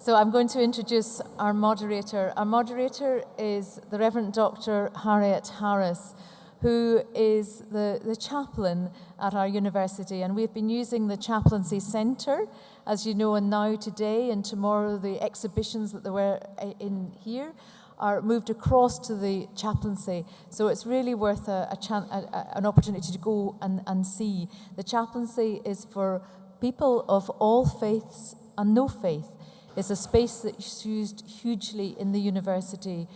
So I'm going to introduce our moderator. Our moderator is the Reverend Dr. Harriet Harris, who is the chaplain at our university. And we've been using the Chaplaincy Centre, as you know, and now today and tomorrow the exhibitions that there were in here are moved across to the chaplaincy. So it's really worth an opportunity to go and see. The chaplaincy is for people of all faiths and no faith. It's a space that's used hugely in the university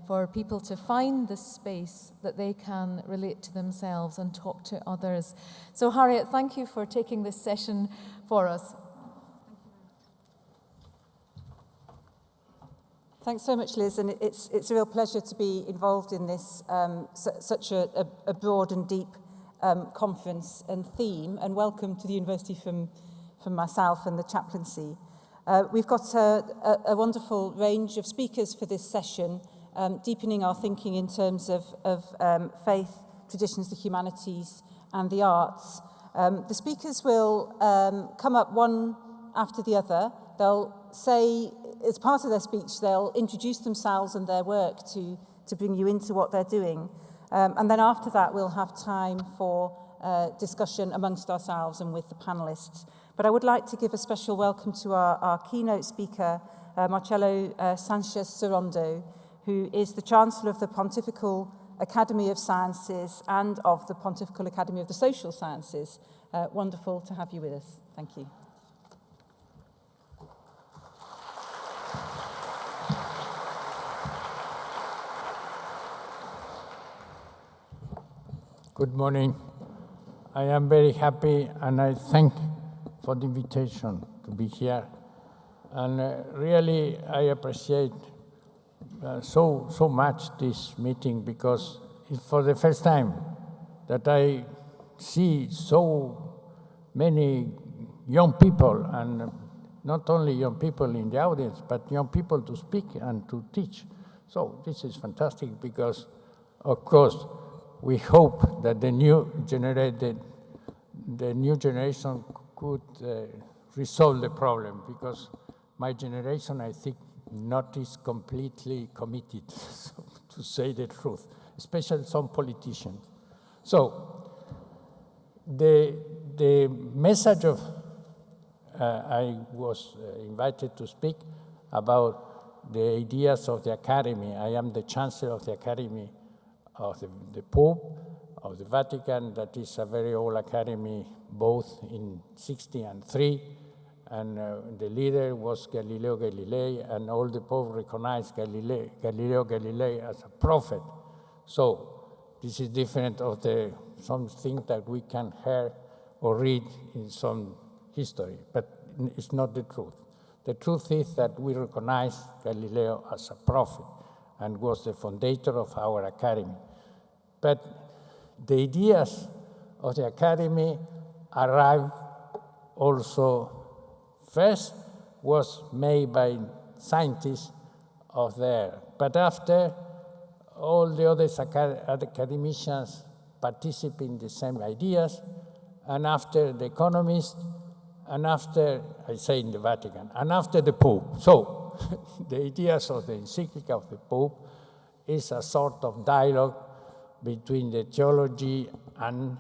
for people to find the space that they can relate to themselves and talk to others. So Harriet, thank you for taking this session for us. Thanks so much, Liz, and it's a real pleasure to be involved in this such a broad and deep conference and theme, and welcome to the university from myself and the chaplaincy. We've got a wonderful range of speakers for this session, deepening our thinking in terms of faith, traditions, the humanities, and the arts. The speakers will come up one after the other. They'll say, as part of their speech, they'll introduce themselves and their work to bring you into what they're doing. And then after that, we'll have time for discussion amongst ourselves and with the panelists. But I would like to give a special welcome to our keynote speaker, Marcello Sanchez Sorondo, who is the Chancellor of the Pontifical Academy of Sciences and of the Pontifical Academy of the Social Sciences. Wonderful to have you with us. Thank you. Good morning. I am very happy and I thank for the invitation to be here. And really, I appreciate so much this meeting because it's for the first time that I see so many young people, and not only young people in the audience, but young people to speak and to teach. So this is fantastic because, of course, we hope that the new generation could resolve the problem, because my generation, I think, not is completely committed, to say the truth, especially some politicians. So the message of, I was invited to speak about the ideas of the Academy. I am the Chancellor of the Academy of the Pope of the Vatican. That is a very old academy, both in 1963, and the leader was Galileo Galilei, and all the Pope recognized Galileo Galilei as a prophet. So this is different of something that we can hear or read in some history, but it's not the truth. The truth is that we recognize Galileo as a prophet and was the founder of our academy. But the ideas of the academy arrived also, first was made by scientists of there, but after all the other academicians participate in the same ideas, and after the economists, and after, I say in the Vatican, and after the Pope. So the ideas of the encyclical of the Pope is a sort of dialogue between the theology and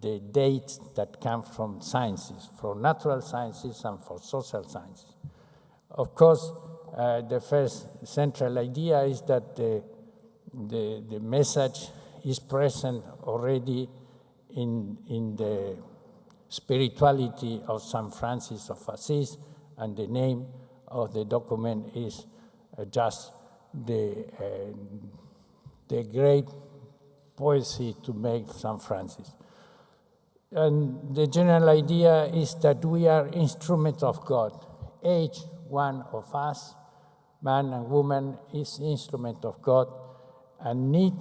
the dates that come from sciences, from natural sciences and for social sciences. Of course, the first central idea is that the message is present already in the spirituality of St. Francis of Assisi, and the name of the document is just the great poesy to make St. Francis. And the general idea is that we are instruments of God. Each one of us, man and woman, is instrument of God and need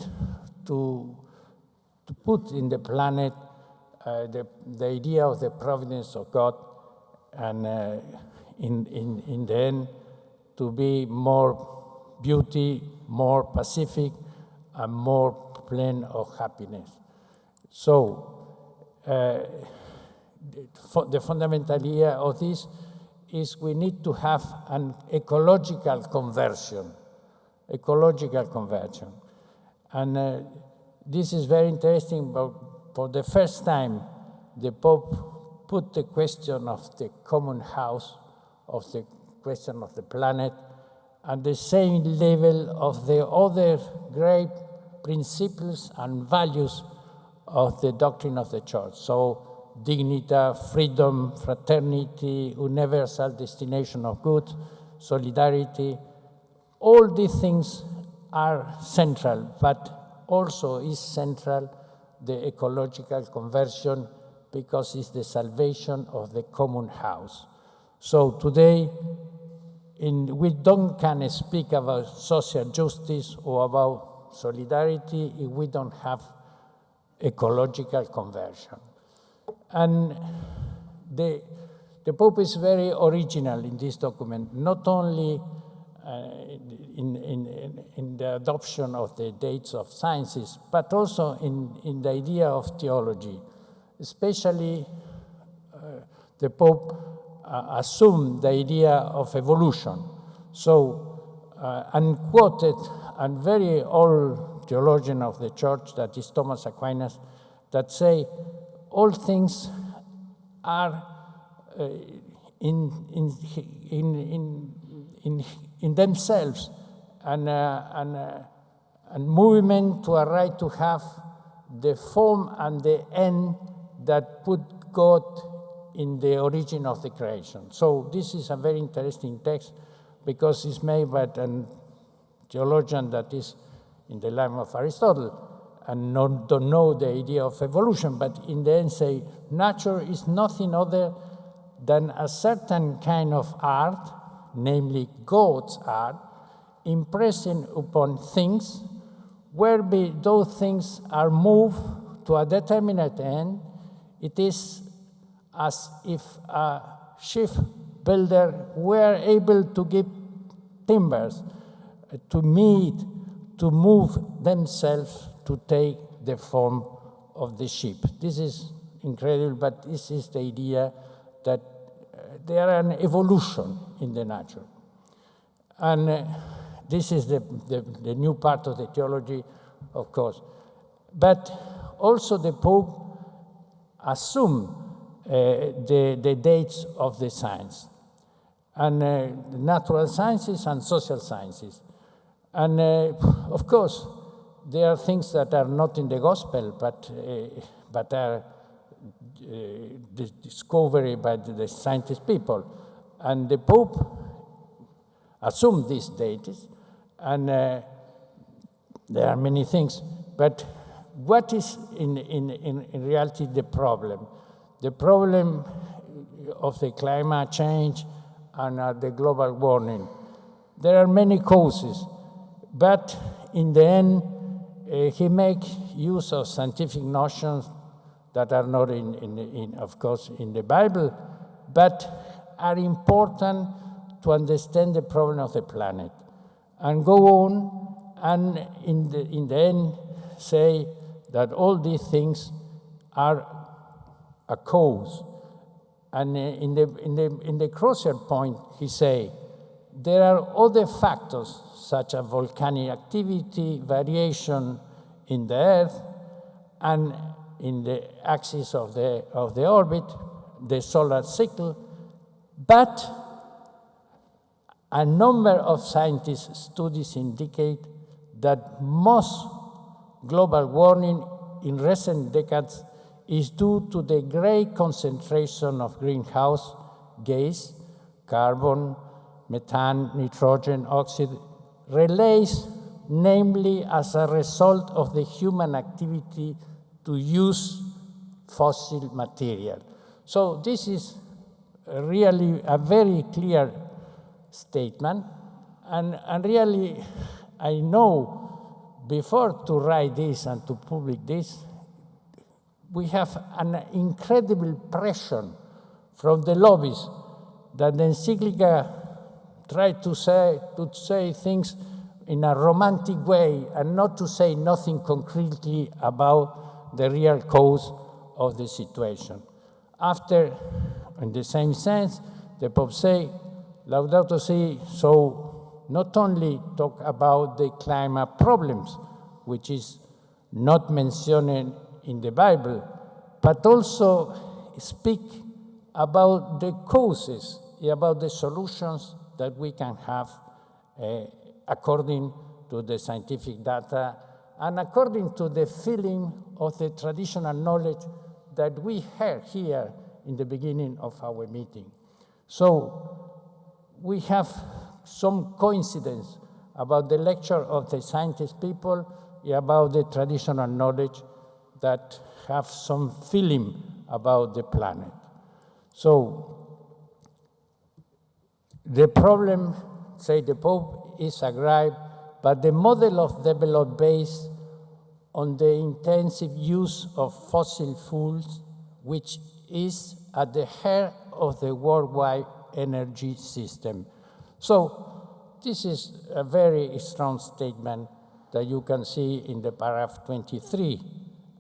to put in the planet the idea of the providence of God, and in the end, to be more beauty, more pacific, and more plain of happiness. So the fundamental idea of this is we need to have an ecological conversion. And this is very interesting, but for the first time, the Pope put the question of the common house, of the question of the planet, at the same level of the other great principles and values of the doctrine of the Church. So, dignity, freedom, fraternity, universal destination of good, solidarity, all these things are central, but also is central the ecological conversion, because it's the salvation of the common house. So today, we can speak about social justice or about solidarity if we don't have ecological conversion. And the Pope is very original in this document, not only in the adoption of the dates of sciences, but also in the idea of theology. Especially, the Pope assumed the idea of evolution. So, unquoted and very old theologian of the Church, that is Thomas Aquinas, that say all things are in themselves and movement to arrive to have the form and the end that put God in the origin of the creation. So this is a very interesting text, because it's made by a theologian that is in the line of Aristotle and don't know the idea of evolution, but in the end say nature is nothing other than a certain kind of art, namely God's art, impressing upon things, whereby those things are moved to a determinate end. It is as if a shipbuilder were able to give timbers to move themselves to take the form of the ship. This is incredible, but this is the idea that there are an evolution in the nature. And this is the new part of the theology, of course. But also the Pope assumed the dates of the science, and natural sciences and social sciences. And of course, there are things that are not in the gospel, but are discovered by the scientist people. And the Pope assumed these dates, and there are many things. But what is in reality the problem? The problem of the climate change and the global warming. There are many causes, but in the end, he makes use of scientific notions that are not of course, in the Bible, but are important to understand the problem of the planet, and go on, and in the end, say that all these things are a cause. And in the crucial point, he say, there are other factors, such as volcanic activity, variation in the Earth, and in the axis of the orbit, the solar cycle, but a number of scientists' studies indicate that most global warming in recent decades is due to the great concentration of greenhouse gas, carbon, methane, nitrogen, oxide, released namely as a result of the human activity to use fossil material. So this is really a very clear statement, and really I know before to write this and to publish this, we have an incredible pressure from the lobbies that the encyclica tried to say things in a romantic way and not to say nothing concretely about the real cause of the situation. After, in the same sense, the Pope say, Laudato Si, so not only talk about the climate problems, which is not mentioned in the Bible, but also speak about the causes, about the solutions that we can have according to the scientific data and according to the feeling of the traditional knowledge that we heard here in the beginning of our meeting. So we have some coincidence about the lecture of the scientist people, about the traditional knowledge that have some feeling about the planet. So the problem, say the Pope, is aggravated, but the model of development based on the intensive use of fossil fuels, which is at the heart of the worldwide energy system. So this is a very strong statement that you can see in the paragraph 23.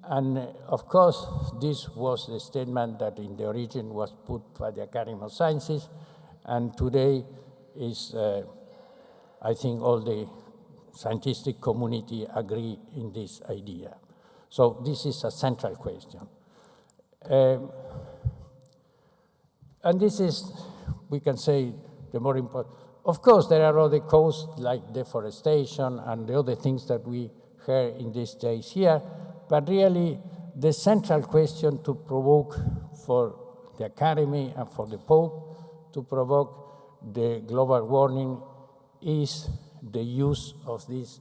And of course, this was the statement that in the origin was put by the Academy of Sciences, and today is, I think all the scientific community agree in this idea. So this is a central question. And this is, we can say, the more important. Of course, there are other causes like deforestation and the other things that we hear in these days here, but really the central question to provoke for the Academy and for the Pope to provoke the global warming is the use of this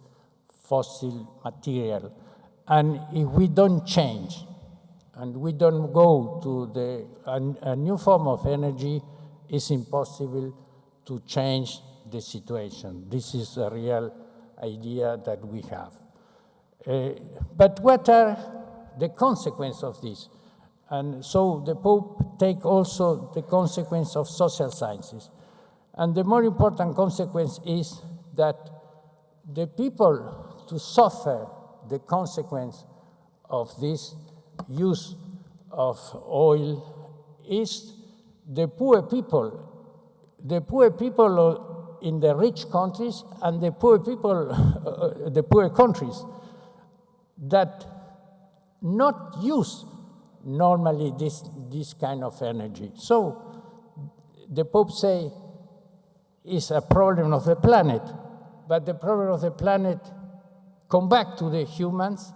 fossil material. And if we don't change and we don't go to a new form of energy, it's impossible to change the situation. This is a real idea that we have. But what are the consequences of this? And so the Pope take also the consequence of social sciences. And the more important consequence is that the people to suffer the consequence of this use of oil is the poor people in the rich countries and the poor people, the poor countries that not use normally this kind of energy. So the Pope say it's a problem of the planet, but the problem of the planet come back to the humans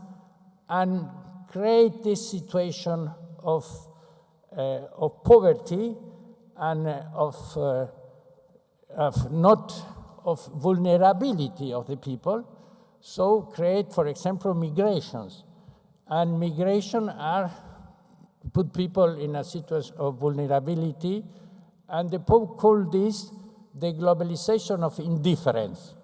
and create this situation of poverty and of vulnerability of the people. So create, for example, migrations. And migration put people in a situation of vulnerability, and the Pope called this the globalization of indifference.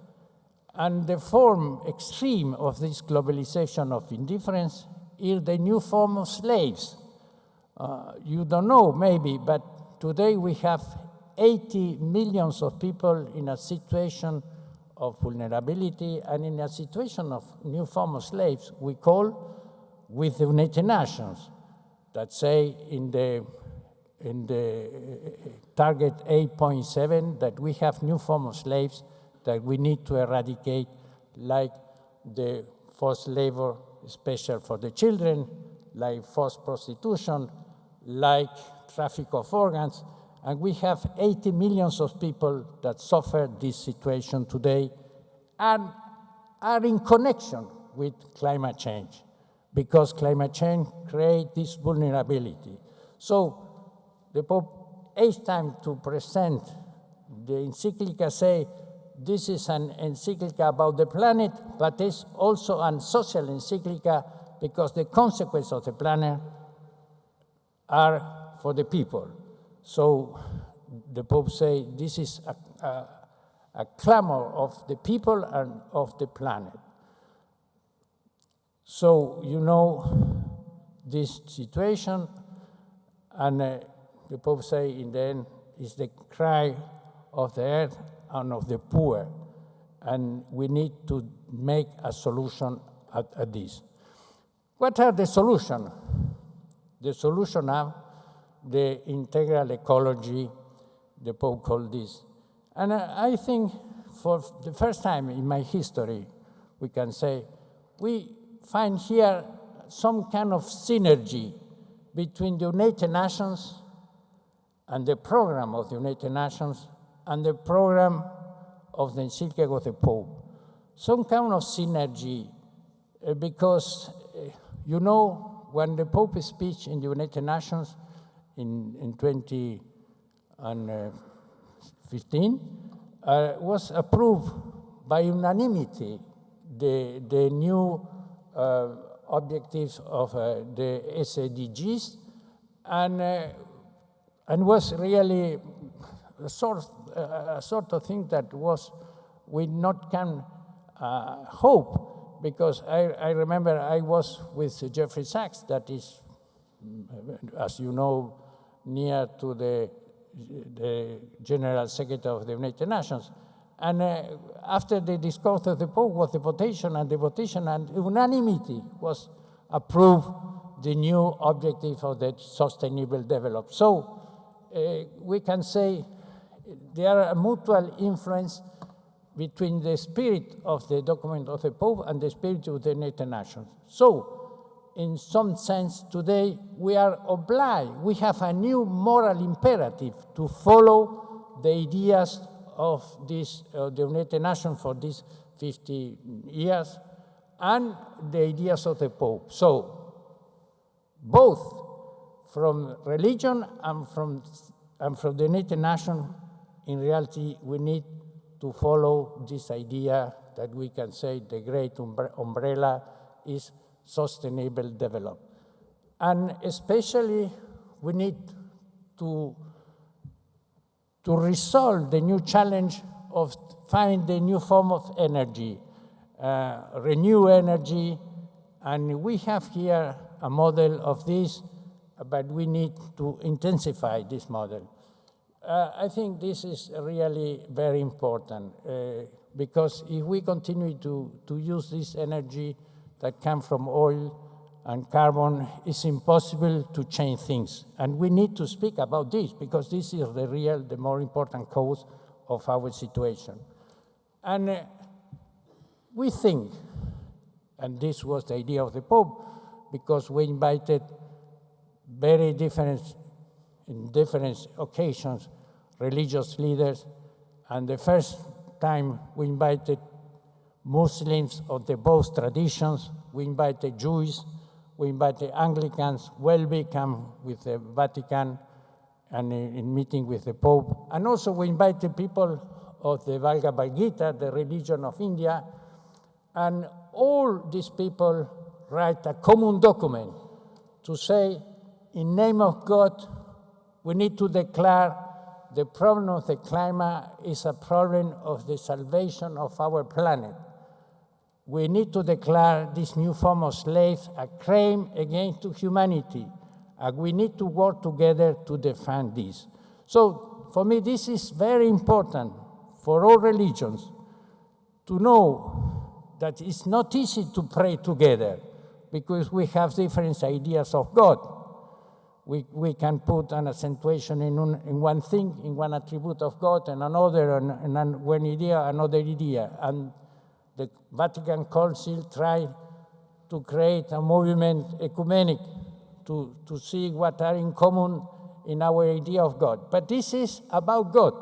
And the form extreme of this globalization of indifference is the new form of slaves. You don't know, maybe, but today we have 80 million of people in a situation of vulnerability and in a situation of new form of slaves we call with the United Nations that say in the target 8.7 that we have new form of slaves that we need to eradicate, like the forced labor, especially for the children, like forced prostitution, like traffic of organs. And we have 80 million of people that suffer this situation today and are in connection with climate change, because climate change creates this vulnerability. So the Pope, each time to present the encyclica, say this is an encyclica about the planet, but it's also a social encyclica because the consequences of the planet are for the people. So the Pope say this is a clamor of the people and of the planet. So you know this situation, and the Pope say in the end is the cry of the earth and of the poor, and we need to make a solution at this. What are the solutions? The solutions are the integral ecology, the Pope called this. And I think for the first time in my history, we can say, we find here some kind of synergy between the United Nations and the program of the United Nations and the program of the encyclical of the Pope. Some kind of synergy, because, you know, when the Pope's speech in the United Nations in 2015 was approved by unanimity, the new objectives of the SDGs, and was really a sort of thing that was we not can hope, because I remember I was with Jeffrey Sachs, that is, as you know, near to the General Secretary of the United Nations. And after the discourse of the Pope was the votation and unanimity was approved the new objective of the sustainable development. So we can say there are a mutual influence between the spirit of the document of the Pope and the spirit of the United Nations. So, in some sense, today we are obliged, we have a new moral imperative to follow the ideas of this, the United Nations for these 50 years and the ideas of the Pope. So, both from religion and from the United Nations, in reality, we need to follow this idea that we can say the great umbrella is sustainable development. And especially, we need to resolve the new challenge of find the new form of energy, renew energy, and we have here a model of this, but we need to intensify this model. I think this is really very important, because if we continue to use this energy that comes from oil and carbon, it's impossible to change things. And we need to speak about this, because this is the more important cause of our situation. And we think, and this was the idea of the Pope, because we invited very different, in different occasions, religious leaders, and the first time we invited Muslims of the both traditions, we invited Jews, we invited Anglicans, Welby came with the Vatican and in meeting with the Pope, and also we invited people of the Bhagavad Gita, the religion of India, and all these people write a common document to say, in name of God, we need to declare the problem of the climate is a problem of the salvation of our planet. We need to declare this new form of slaves a crime against humanity, and we need to work together to defend this. So, for me, this is very important for all religions to know that it's not easy to pray together, because we have different ideas of God. We can put an accentuation in one thing, in one attribute of God, and another, and one idea, another idea. And the Vatican Council tried to create a movement ecumenic to see what are in common in our idea of God. But this is about God,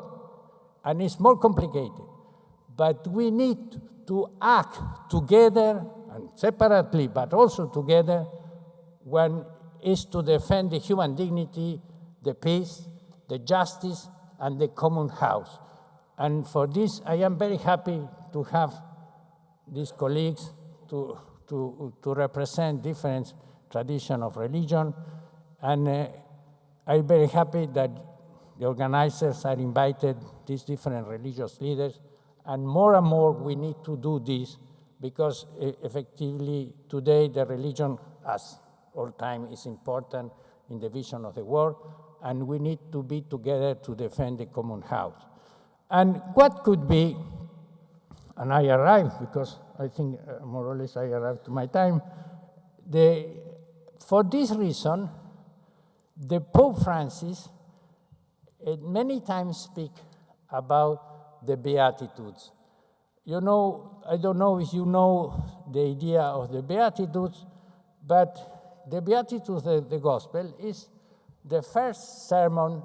and it's more complicated. But we need to act together, and separately, but also together, when is to defend the human dignity, the peace, the justice, and the common house. And for this, I am very happy to have these colleagues to represent different traditions of religion. And I'm very happy that the organizers are invited, these different religious leaders. And more we need to do this, because effectively today the religion, as all time, is important in the vision of the world, and we need to be together to defend the common house. And what could be, and I arrived, because I think more or less I arrived to my time, for this reason, the Pope Francis it many times speak about the Beatitudes. You know, I don't know if you know the idea of the Beatitudes, but the Beatitudes of the Gospel is the first sermon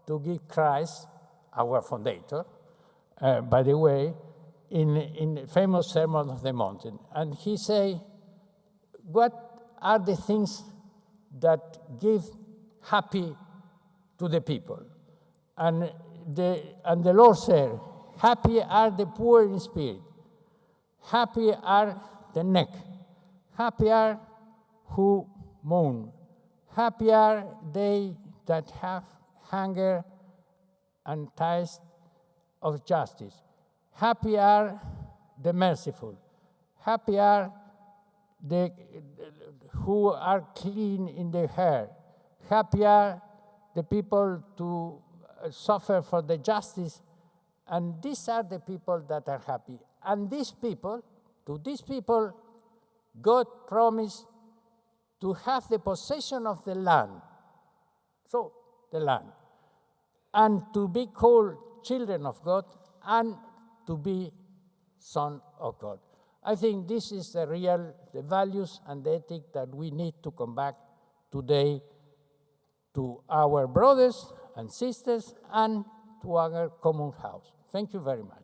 to give Christ, our founder, by the way, in the famous Sermon of the Mountain. And he say, what are the things that give happy to the people? And the Lord said, happy are the poor in spirit, happy are the meek, happy are who mourn, happy are they that have hunger and thirst of justice, happy are the merciful, happy are the who are clean in their hair, happy are the people to suffer for the justice, and these are the people that are happy. And these people, to these people, God promised to have the possession of the land, so the land, and to be called children of God, and to be son of God. I think this is the values and the ethic that we need to come back today to our brothers and sisters and to our common house. Thank you very much.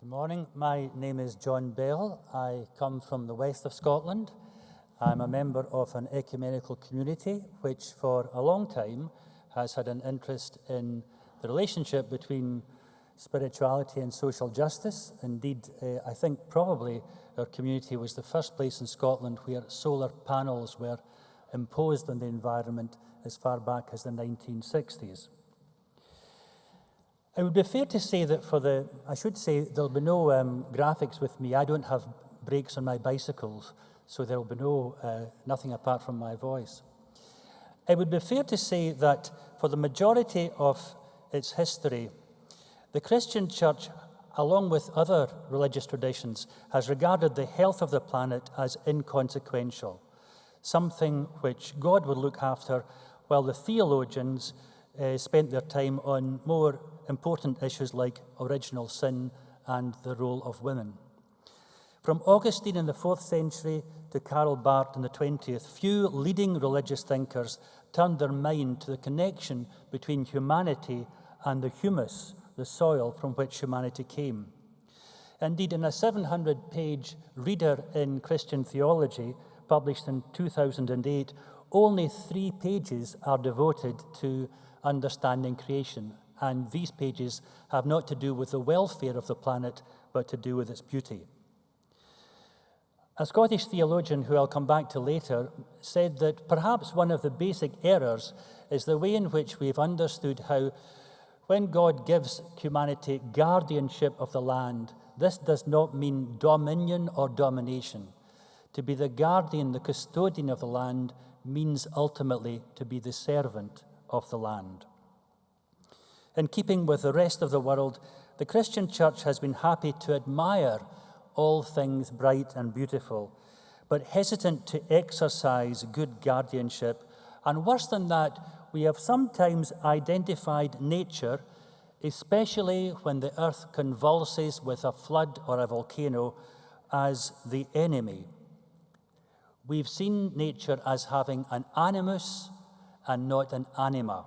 Good morning. My name is John Bell. I come from the west of Scotland. I'm a member of an ecumenical community which for a long time has had an interest in the relationship between spirituality and social justice. Indeed, I think probably our community was the first place in Scotland where solar panels were imposed on the environment as far back as the 1960s. It would be fair to say that I should say there'll be no graphics with me. I don't have brakes on my bicycles, so there'll be nothing apart from my voice. It would be fair to say that for the majority of its history, the Christian Church, along with other religious traditions, has regarded the health of the planet as inconsequential, something which God would look after, while the theologians spent their time on more important issues like original sin and the role of women. From Augustine in the 4th century to Karl Barth in the 20th, few leading religious thinkers turned their mind to the connection between humanity and the humus, the soil from which humanity came. Indeed, in a 700-page reader in Christian theology, published in 2008, only 3 pages are devoted to understanding creation, and these pages have not to do with the welfare of the planet, but to do with its beauty. A Scottish theologian, who I'll come back to later, said that perhaps one of the basic errors is the way in which we've understood how, when God gives humanity guardianship of the land, this does not mean dominion or domination. To be the guardian, the custodian of the land, means ultimately to be the servant of the land. In keeping with the rest of the world, the Christian Church has been happy to admire all things bright and beautiful, but hesitant to exercise good guardianship. And worse than that, we have sometimes identified nature, especially when the earth convulses with a flood or a volcano, as the enemy. We've seen nature as having an animus and not an anima.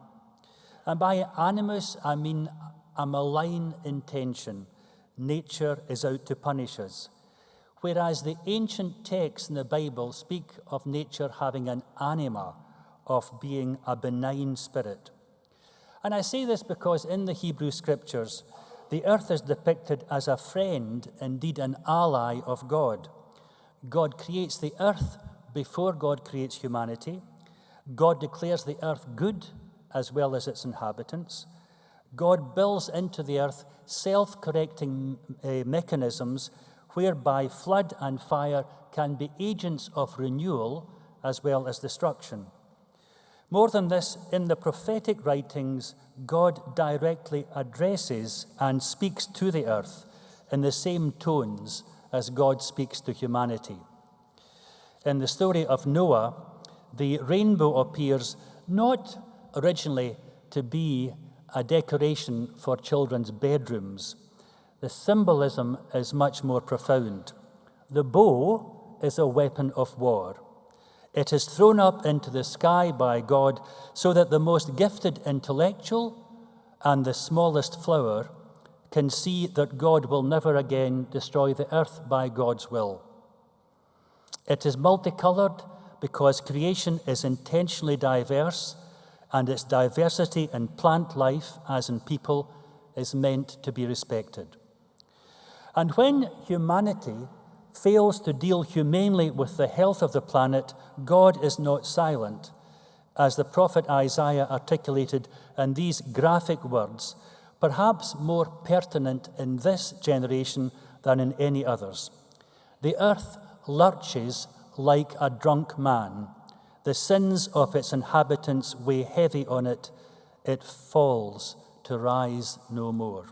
And by animus, I mean a malign intention. Nature is out to punish us. Whereas the ancient texts in the Bible speak of nature having an anima, of being a benign spirit. And I say this because in the Hebrew Scriptures, the earth is depicted as a friend, indeed an ally of God. God creates the earth before God creates humanity. God declares the earth good as well as its inhabitants. God builds into the earth self-correcting mechanisms whereby flood and fire can be agents of renewal as well as destruction. More than this, in the prophetic writings, God directly addresses and speaks to the earth in the same tones as God speaks to humanity. In the story of Noah, the rainbow appears not originally to be a decoration for children's bedrooms. The symbolism is much more profound. The bow is a weapon of war. It is thrown up into the sky by God so that the most gifted intellectual and the smallest flower can see that God will never again destroy the earth by God's will. It is multicolored because creation is intentionally diverse, and its diversity in plant life, as in people, is meant to be respected. And when humanity fails to deal humanely with the health of the planet, God is not silent, as the prophet Isaiah articulated in these graphic words, perhaps more pertinent in this generation than in any others. The earth lurches like a drunk man. The sins of its inhabitants weigh heavy on it. It falls to rise no more.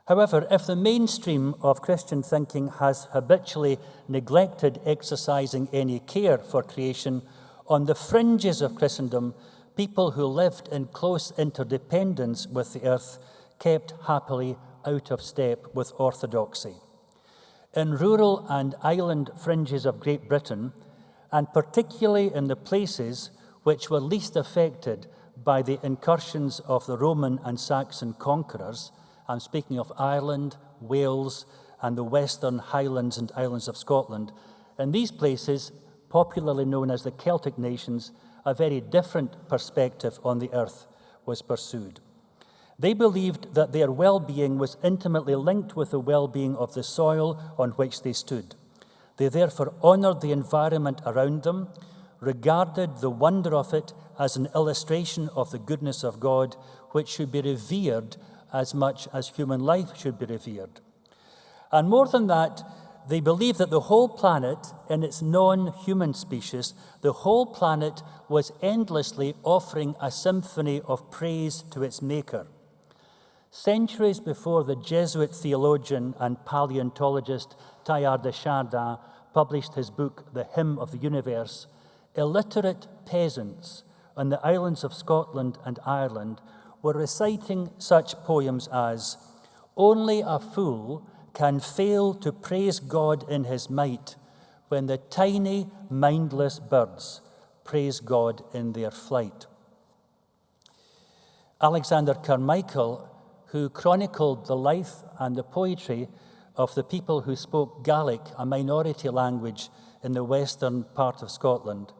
However, if the mainstream of Christian thinking has habitually neglected exercising any care for creation, on the fringes of Christendom, people who lived in close interdependence with the earth kept happily out of step with orthodoxy. In rural and island fringes of Great Britain, and particularly in the places which were least affected by the incursions of the Roman and Saxon conquerors, I'm speaking of Ireland, Wales, and the Western Highlands and Islands of Scotland. In these places, popularly known as the Celtic nations, a very different perspective on the earth was pursued. They believed that their well-being was intimately linked with the well-being of the soil on which they stood. They therefore honored the environment around them, regarded the wonder of it as an illustration of the goodness of God, which should be revered as much as human life should be revered. And more than that, they believed that the whole planet, in its non-human species, the whole planet was endlessly offering a symphony of praise to its maker. Centuries before the Jesuit theologian and paleontologist Teilhard de Chardin published his book, The Hymn of the Universe, illiterate peasants on the islands of Scotland and Ireland were reciting such poems as, "Only a fool can fail to praise God in his might when the tiny, mindless birds praise God in their flight." Alexander Carmichael, who chronicled the life and the poetry of the people who spoke Gaelic, a minority language in the western part of Scotland,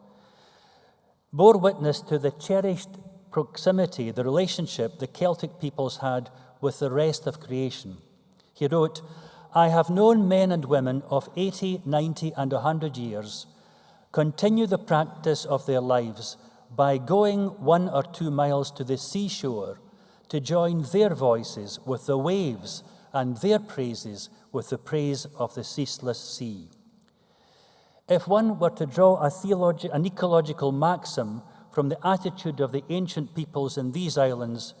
bore witness to the cherished proximity, the relationship the Celtic peoples had with the rest of creation. He wrote, "I have known men and women of 80, 90, and 100 years continue the practice of their lives by going 1 or 2 miles to the seashore to join their voices with the waves and their praises with the praise of the ceaseless sea." If one were to draw an ecological maxim from the attitude of the ancient peoples in these islands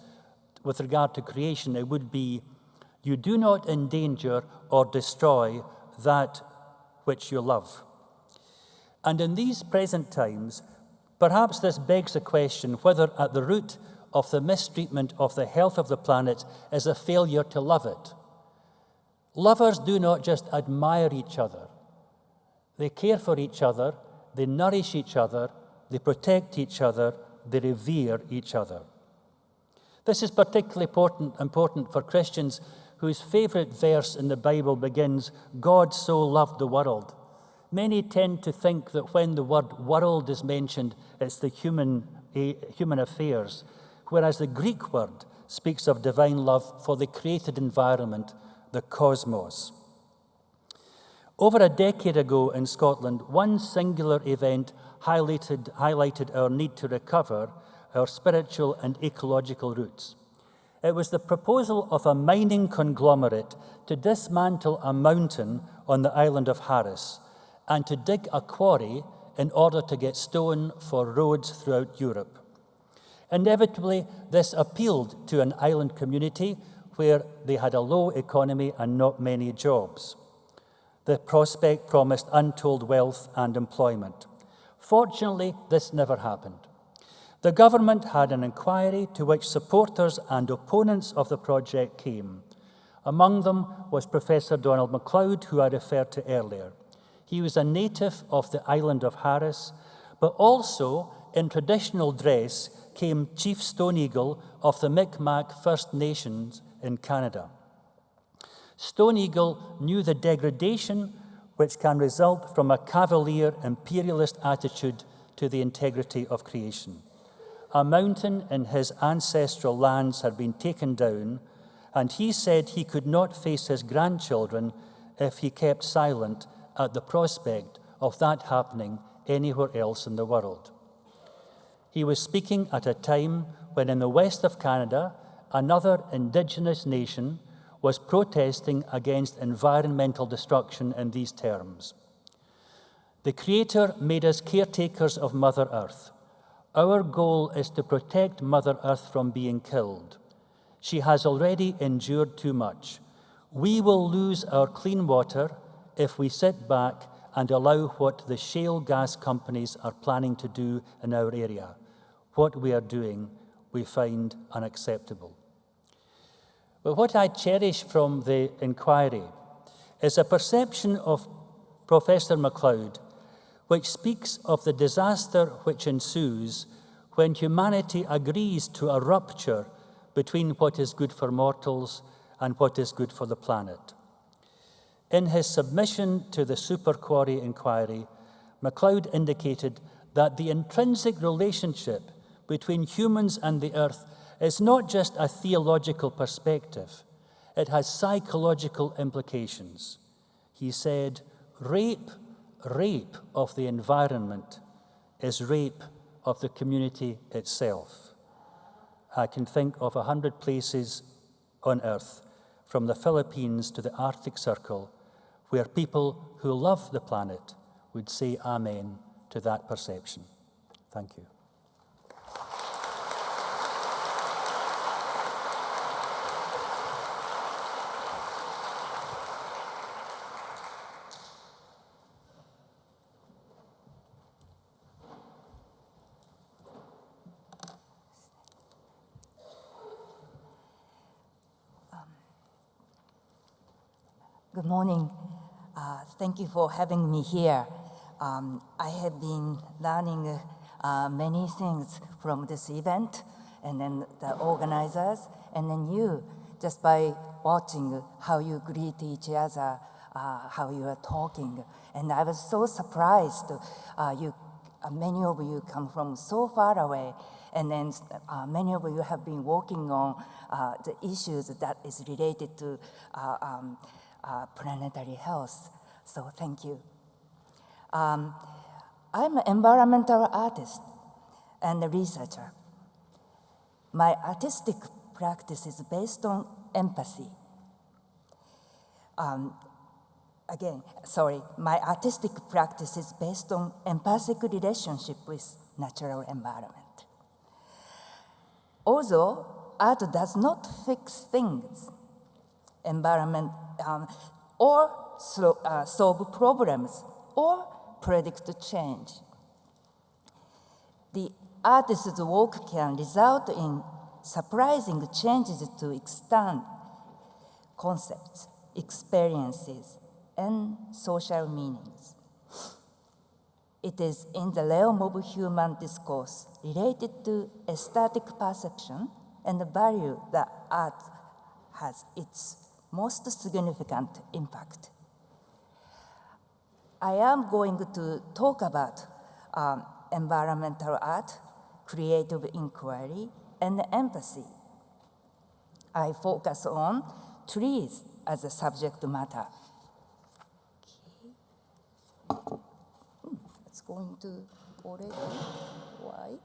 with regard to creation, it would be, you do not endanger or destroy that which you love. And in these present times, perhaps this begs the question whether at the root of the mistreatment of the health of the planet is a failure to love it. Lovers do not just admire each other. They care for each other, they nourish each other, they protect each other, they revere each other. This is particularly important for Christians whose favorite verse in the Bible begins, "God so loved the world." Many tend to think that when the word world is mentioned, it's the human affairs, whereas the Greek word speaks of divine love for the created environment, the cosmos. Over a decade ago in Scotland, one singular event highlighted our need to recover our spiritual and ecological roots. It was the proposal of a mining conglomerate to dismantle a mountain on the island of Harris and to dig a quarry in order to get stone for roads throughout Europe. Inevitably, this appealed to an island community where they had a low economy and not many jobs. The prospect promised untold wealth and employment. Fortunately, this never happened. The government had an inquiry to which supporters and opponents of the project came. Among them was Professor Donald MacLeod, who I referred to earlier. He was a native of the island of Harris, but also in traditional dress came Chief Stone Eagle of the Mi'kmaq First Nations in Canada. Stone Eagle knew the degradation which can result from a cavalier imperialist attitude to the integrity of creation. A mountain in his ancestral lands had been taken down, and he said he could not face his grandchildren if he kept silent at the prospect of that happening anywhere else in the world. He was speaking at a time when in the west of Canada, another Indigenous nation was protesting against environmental destruction in these terms. The Creator made us caretakers of Mother Earth. Our goal is to protect Mother Earth from being killed. She has already endured too much. We will lose our clean water if we sit back and allow what the shale gas companies are planning to do in our area. What we are doing, we find unacceptable. But what I cherish from the inquiry is a perception of Professor MacLeod which speaks of the disaster which ensues when humanity agrees to a rupture between what is good for mortals and what is good for the planet. In his submission to the Super Quarry inquiry, MacLeod indicated that the intrinsic relationship between humans and the earth is not just a theological perspective, it has psychological implications. He said, rape of the environment is rape of the community itself. I can think of 100 places on earth, from the Philippines to the Arctic Circle, where people who love the planet would say amen to that perception. Thank you. Good morning. Thank you for having me here. I have been learning many things from this event, and then the organizers, and then you, just by watching how you greet each other, how you are talking. And I was so surprised. Many of you come from so far away, and then many of you have been working on the issues that is related to planetary health. So thank you. I'm an environmental artist and a researcher. My artistic practice is based on empathy. My artistic practice is based on empathic relationship with natural environment. Although art does not fix things, environment, or solve problems, or predict change, the artist's work can result in surprising changes to extend concepts, experiences, and social meanings. It is in the realm of human discourse related to aesthetic perception and the value that art has its most significant impact. I am going to talk about environmental art, creative inquiry, and empathy. I focus on trees as a subject matter. Okay. It's going to already, why?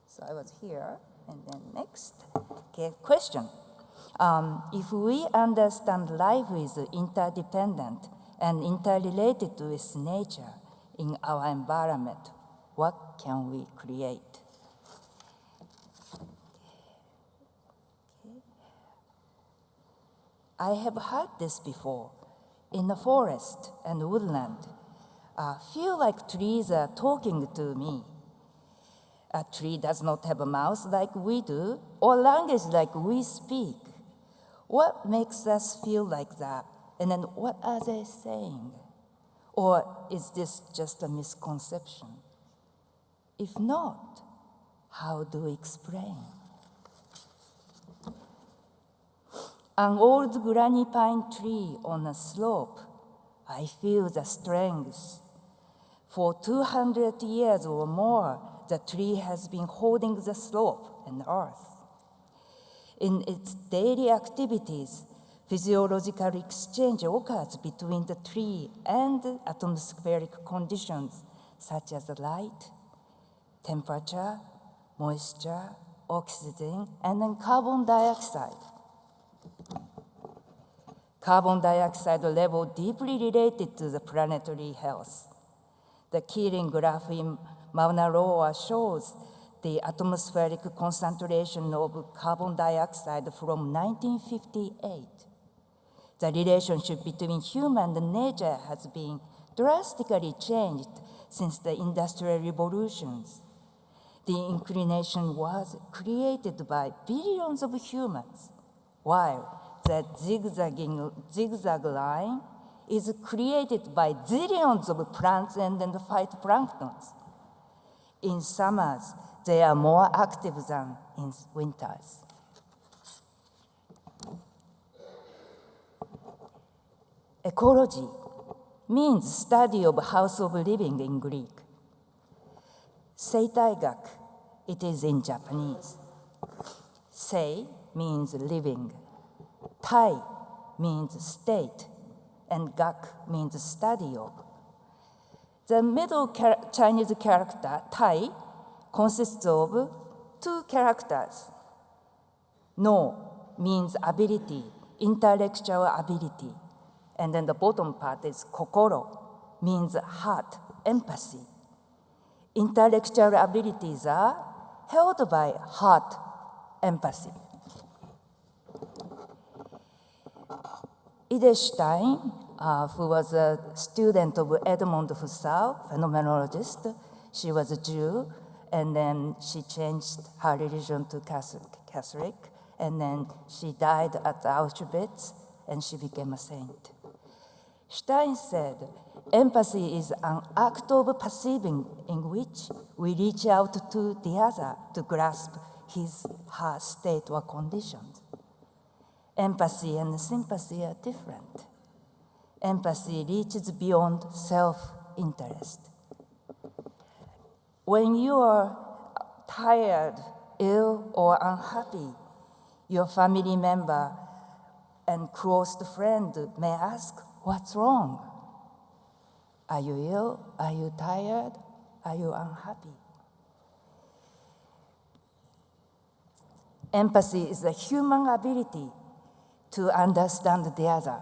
So I was here, and then next. Okay, question. If we understand life is interdependent and interrelated with nature, in our environment, what can we create? I have heard this before. In the forest and woodland, I feel like trees are talking to me. A tree does not have a mouth like we do, or language like we speak. What makes us feel like that? And then what are they saying? Or is this just a misconception? If not, how do we explain? An old granny pine tree on a slope, I feel the strength. For 200 years or more, the tree has been holding the slope and earth. In its daily activities, physiological exchange occurs between the tree and atmospheric conditions such as light, temperature, moisture, oxygen, and then carbon dioxide. Carbon dioxide level deeply related to the planetary health. The Keeling graph in Mauna Loa shows the atmospheric concentration of carbon dioxide from 1958. The relationship between human and nature has been drastically changed since the Industrial Revolutions. The inclination was created by billions of humans, while the zigzag line is created by zillions of plants and phytoplanktons. In summers, they are more active than in winters. Ecology means study of house of living in Greek. Seitaigak, it is in Japanese. Sei means living. Tai means state, and gak means study of. The middle Chinese character, Tai, consists of two characters. No means ability, intellectual ability. And then the bottom part is kokoro, means heart, empathy. Intellectual abilities are held by heart, empathy. Ide Stein, who was a student of Edmund Husserl, phenomenologist, she was a Jew, and then she changed her religion to Catholic, and then she died at Auschwitz, and she became a saint. Stein said, empathy is an act of perceiving in which we reach out to the other to grasp her state or conditions. Empathy and sympathy are different. Empathy reaches beyond self-interest. When you are tired, ill, or unhappy, your family member and close friend may ask, what's wrong? Are you ill? Are you tired? Are you unhappy? Empathy is a human ability to understand the other.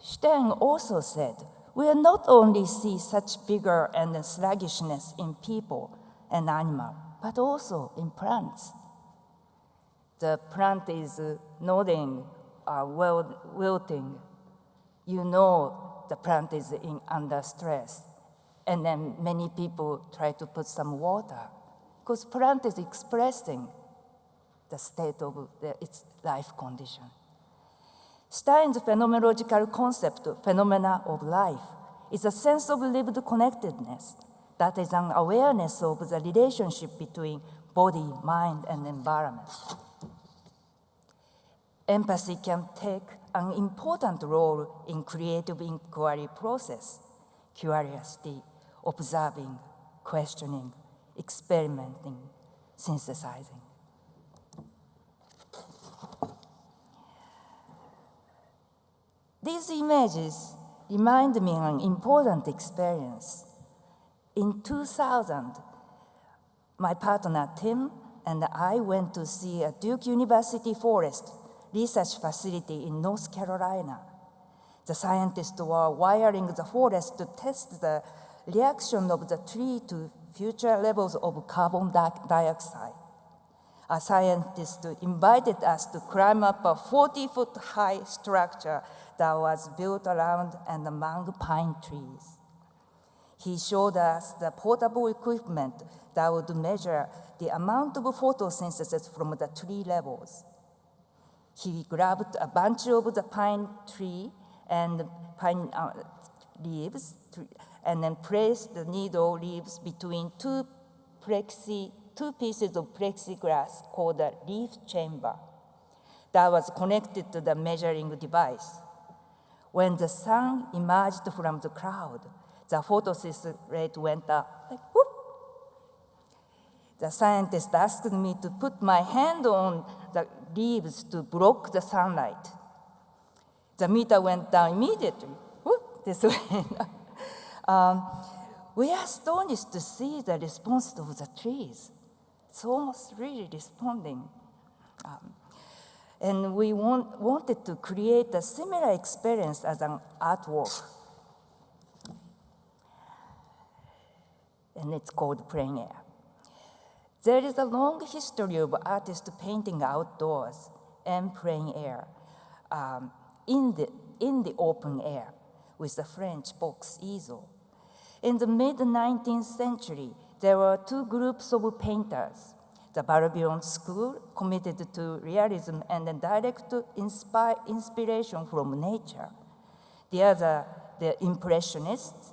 Stein also said, we not only see such vigor and sluggishness in people and animals, but also in plants. The plant is nodding, wilting. You know the plant is under stress. And then many people try to put some water because plant is expressing the state of its life condition. Stein's phenomenological concept, phenomena of life, is a sense of lived connectedness that is an awareness of the relationship between body, mind, and environment. Empathy can take an important role in creative inquiry process, curiosity, observing, questioning, experimenting, synthesizing. These images remind me of an important experience. In 2000, my partner Tim and I went to see a Duke University forest research facility in North Carolina. The scientists were wiring the forest to test the reaction of the tree to future levels of carbon dioxide. A scientist invited us to climb up a 40-foot high structure that was built around and among pine trees. He showed us the portable equipment that would measure the amount of photosynthesis from the tree levels. He grabbed a bunch of the pine tree and pine leaves and then placed the needle leaves between two pieces of plexiglass called a leaf chamber that was connected to the measuring device. When the sun emerged from the cloud, the photosynthesis rate went up, like whoop. The scientist asked me to put my hand on the leaves to block the sunlight. The meter went down immediately, whoop, this way. We are astonished to see the response of the trees. It's almost really responding. And we wanted to create a similar experience as an artwork. And it's called plein air. There is a long history of artists painting outdoors and plein air in the open air with the French box easel. In the mid-19th century, there were two groups of painters. The Barbillon school, committed to realism and direct inspiration from nature. The other, the Impressionists,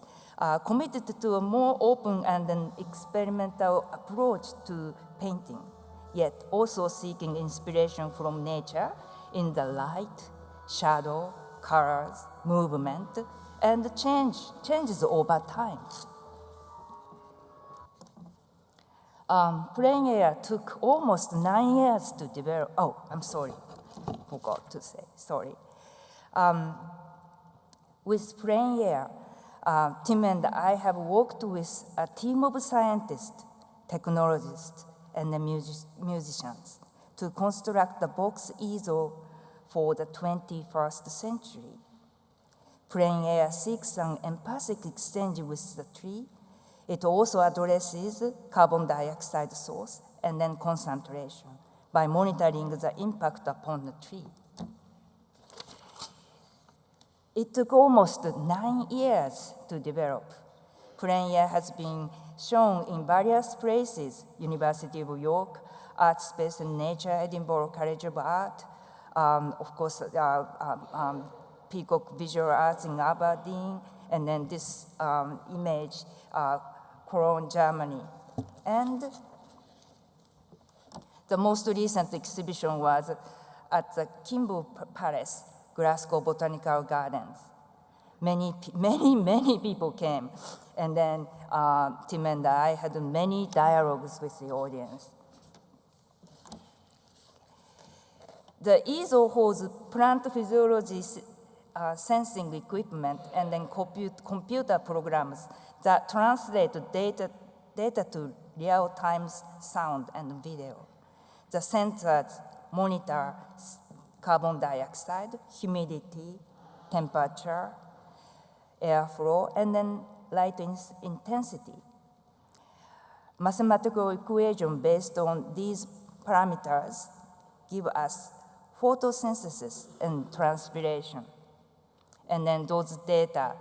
committed to a more open and an experimental approach to painting, yet also seeking inspiration from nature in the light, shadow, colors, movement, and changes over time. Plein air took almost 9 years to develop. Oh, I'm sorry, forgot to say, sorry. With plein air, Tim and I have worked with a team of scientists, technologists, and the musicians to construct the box easel for the 21st century. Plein air seeks an empathic exchange with the tree. It also addresses carbon dioxide source and then concentration by monitoring the impact upon the tree. It took almost 9 years to develop. Plein air has been shown in various places: University of York, Art Space and Nature, Edinburgh College of Art, of course, Peacock Visual Arts in Aberdeen, and then this image, Cologne, Germany. And the most recent exhibition was at the Kimball Palace, Glasgow Botanical Gardens. Many people came. And then Tim and I had many dialogues with the audience. The easel holds plant physiology sensing equipment and then computer programs that translate data to real-time sound and video. The sensors monitor carbon dioxide, humidity, temperature, airflow, and then light intensity. Mathematical equations based on these parameters give us photosynthesis and transpiration. And then those data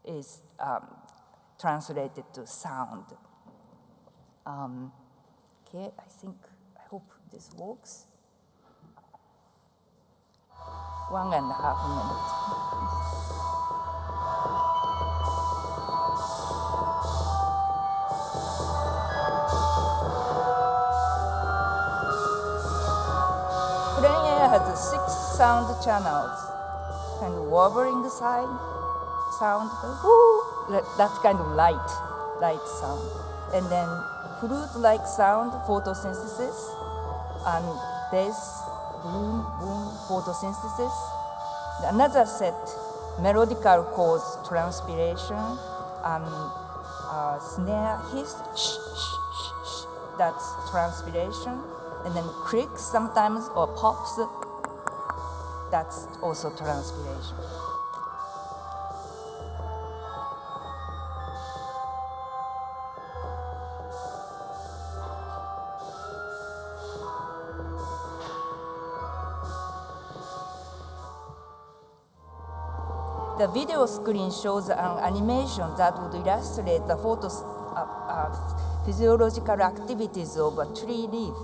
is translated to sound. Okay, I hope this works. 1.5 minutes. Plein air has 6 sound channels, kind of wobbling sound, woo, that's kind of light sound. And then flute-like sound, photosynthesis, and bass, boom, boom, photosynthesis. Another set, melodical chords, transpiration, and snare, hiss, shh, shh, shh, shh, that's transpiration. And then clicks sometimes, or pops, that's also transpiration. The video screen shows an animation that would illustrate the physiological activities of a tree leaf.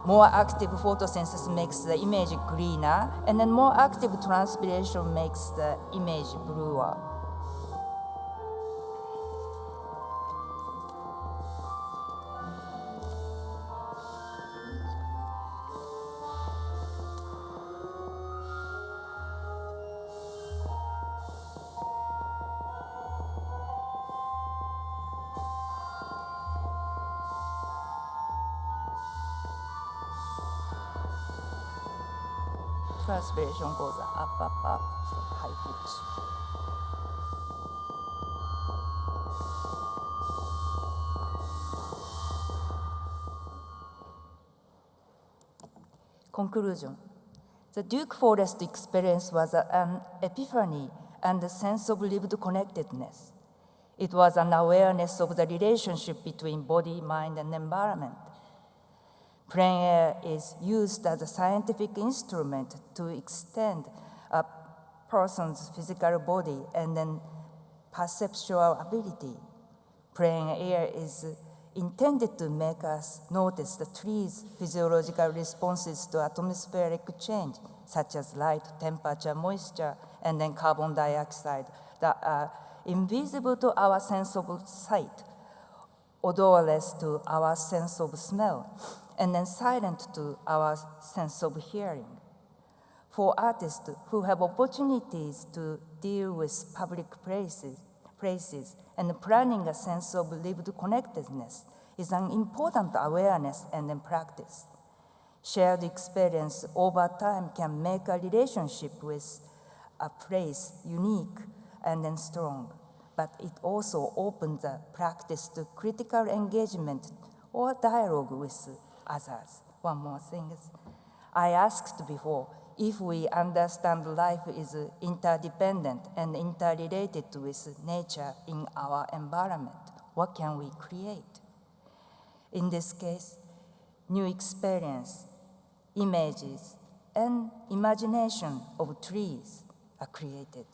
More active photosynthesis makes the image greener, and then more active transpiration makes the image bluer. Transpiration goes up, up, up, so high pitch. Conclusion. The Duke Forest experience was an epiphany and a sense of lived connectedness. It was an awareness of the relationship between body, mind, and environment. Plein air is used as a scientific instrument to extend a person's physical body and then perceptual ability. Plein air is intended to make us notice the trees' physiological responses to atmospheric change, such as light, temperature, moisture, and then carbon dioxide, that are invisible to our sense of sight, odorless to our sense of smell, and then silent to our sense of hearing. For artists who have opportunities to deal with public places and planning a sense of lived connectedness is an important awareness and then practice. Shared experience over time can make a relationship with a place unique and then strong, but it also opens the practice to critical engagement or dialogue with others. One more thing is, I asked before, if we understand life is interdependent and interrelated with nature in our environment, what can we create? In this case, new experience, images, and imagination of trees are created.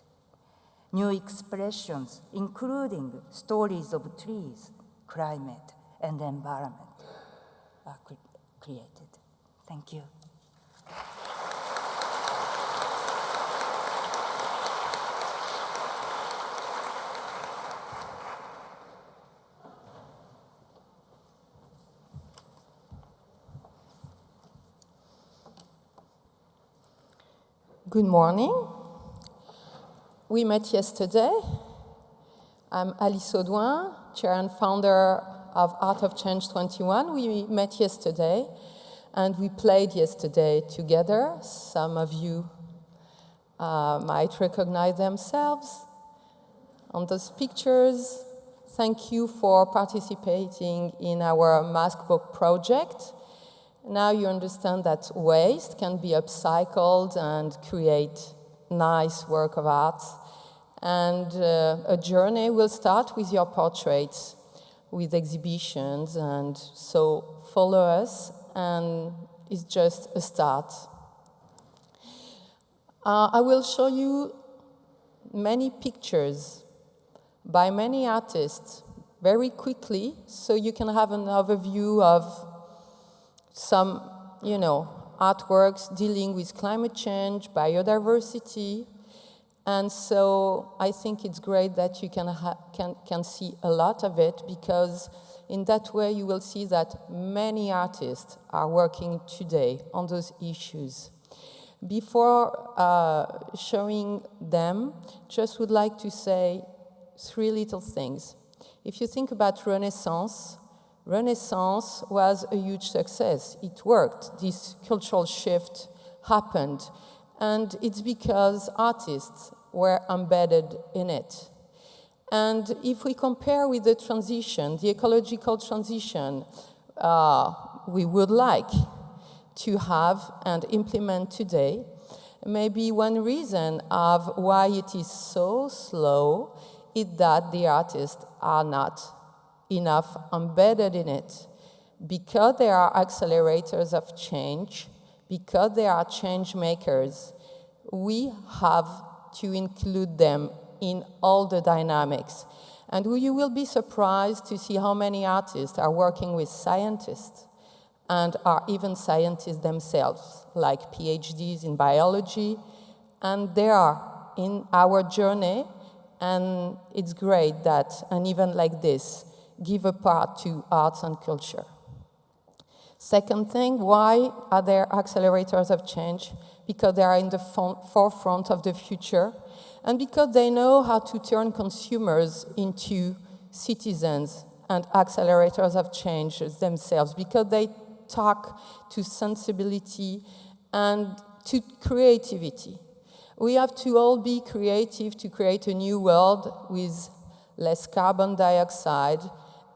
New expressions, including stories of trees, climate, and environment, are created. Thank you. Good morning. We met yesterday. I'm Alice Audouin, chair and founder of Art of Change 21. We met yesterday and we played yesterday together. Some of you might recognize themselves on those pictures. Thank you for participating in our mask book project. Now you understand that waste can be upcycled and create nice work of art. And a journey will start with your portraits, with exhibitions, and so follow us, and it's just a start. I will show you many pictures by many artists very quickly, so you can have an overview of some, artworks dealing with climate change, biodiversity, and so I think it's great that you can see a lot of it, because in that way you will see that many artists are working today on those issues. Before showing them, just would like to say three little things. If you think about Renaissance was a huge success. It worked. This cultural shift happened. And it's because artists were embedded in it. And if we compare with the transition, the ecological transition we would like to have and implement today, maybe one reason of why it is so slow is that the artists are not enough embedded in it. Because there are accelerators of change, because there are change makers, we have to include them in all the dynamics. And you will be surprised to see how many artists are working with scientists and are even scientists themselves, like PhDs in biology, and they are in our journey, and it's great that an event like this give a part to arts and culture. Second thing, why are there accelerators of change? Because they are in the forefront of the future, and because they know how to turn consumers into citizens and accelerators of change themselves, because they talk to sensibility and to creativity. We have to all be creative to create a new world with less carbon dioxide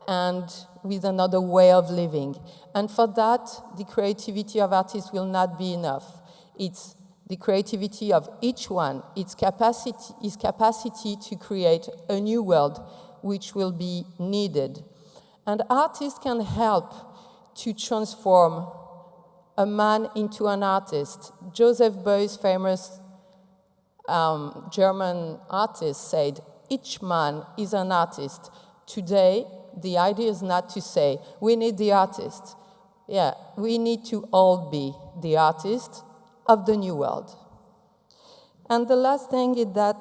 and with another way of living. And for that, the creativity of artists will not be enough. It's the creativity of each one, its capacity to create a new world which will be needed. And artists can help to transform a man into an artist. Joseph Beuys, famous German artist, said, each man is an artist. Today, the idea is not to say, we need the artist. Yeah, we need to all be the artists of the new world. And the last thing is that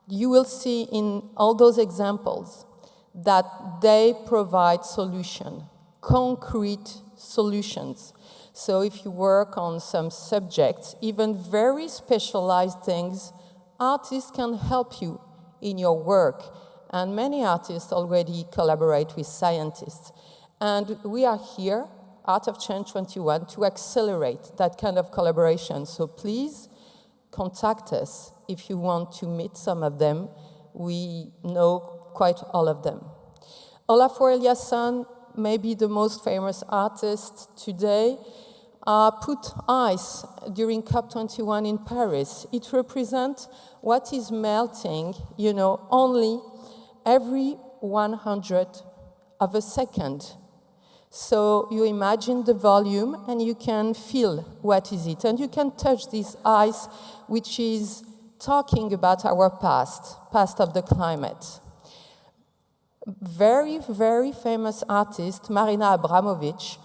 you will see in all those examples that they provide solutions, concrete solutions. So if you work on some subjects, even very specialized things, artists can help you in your work. And many artists already collaborate with scientists. And we are here, Art of Change 21, to accelerate that kind of collaboration. So please contact us if you want to meet some of them. We know quite all of them. Olafur Eliasson, maybe the most famous artist today, put ice during COP21 in Paris. It represents what is melting, only every 100th of a second. So you imagine the volume and you can feel what is it. And you can touch this ice, which is talking about our past of the climate. Very, very famous artist, Marina Abramovic,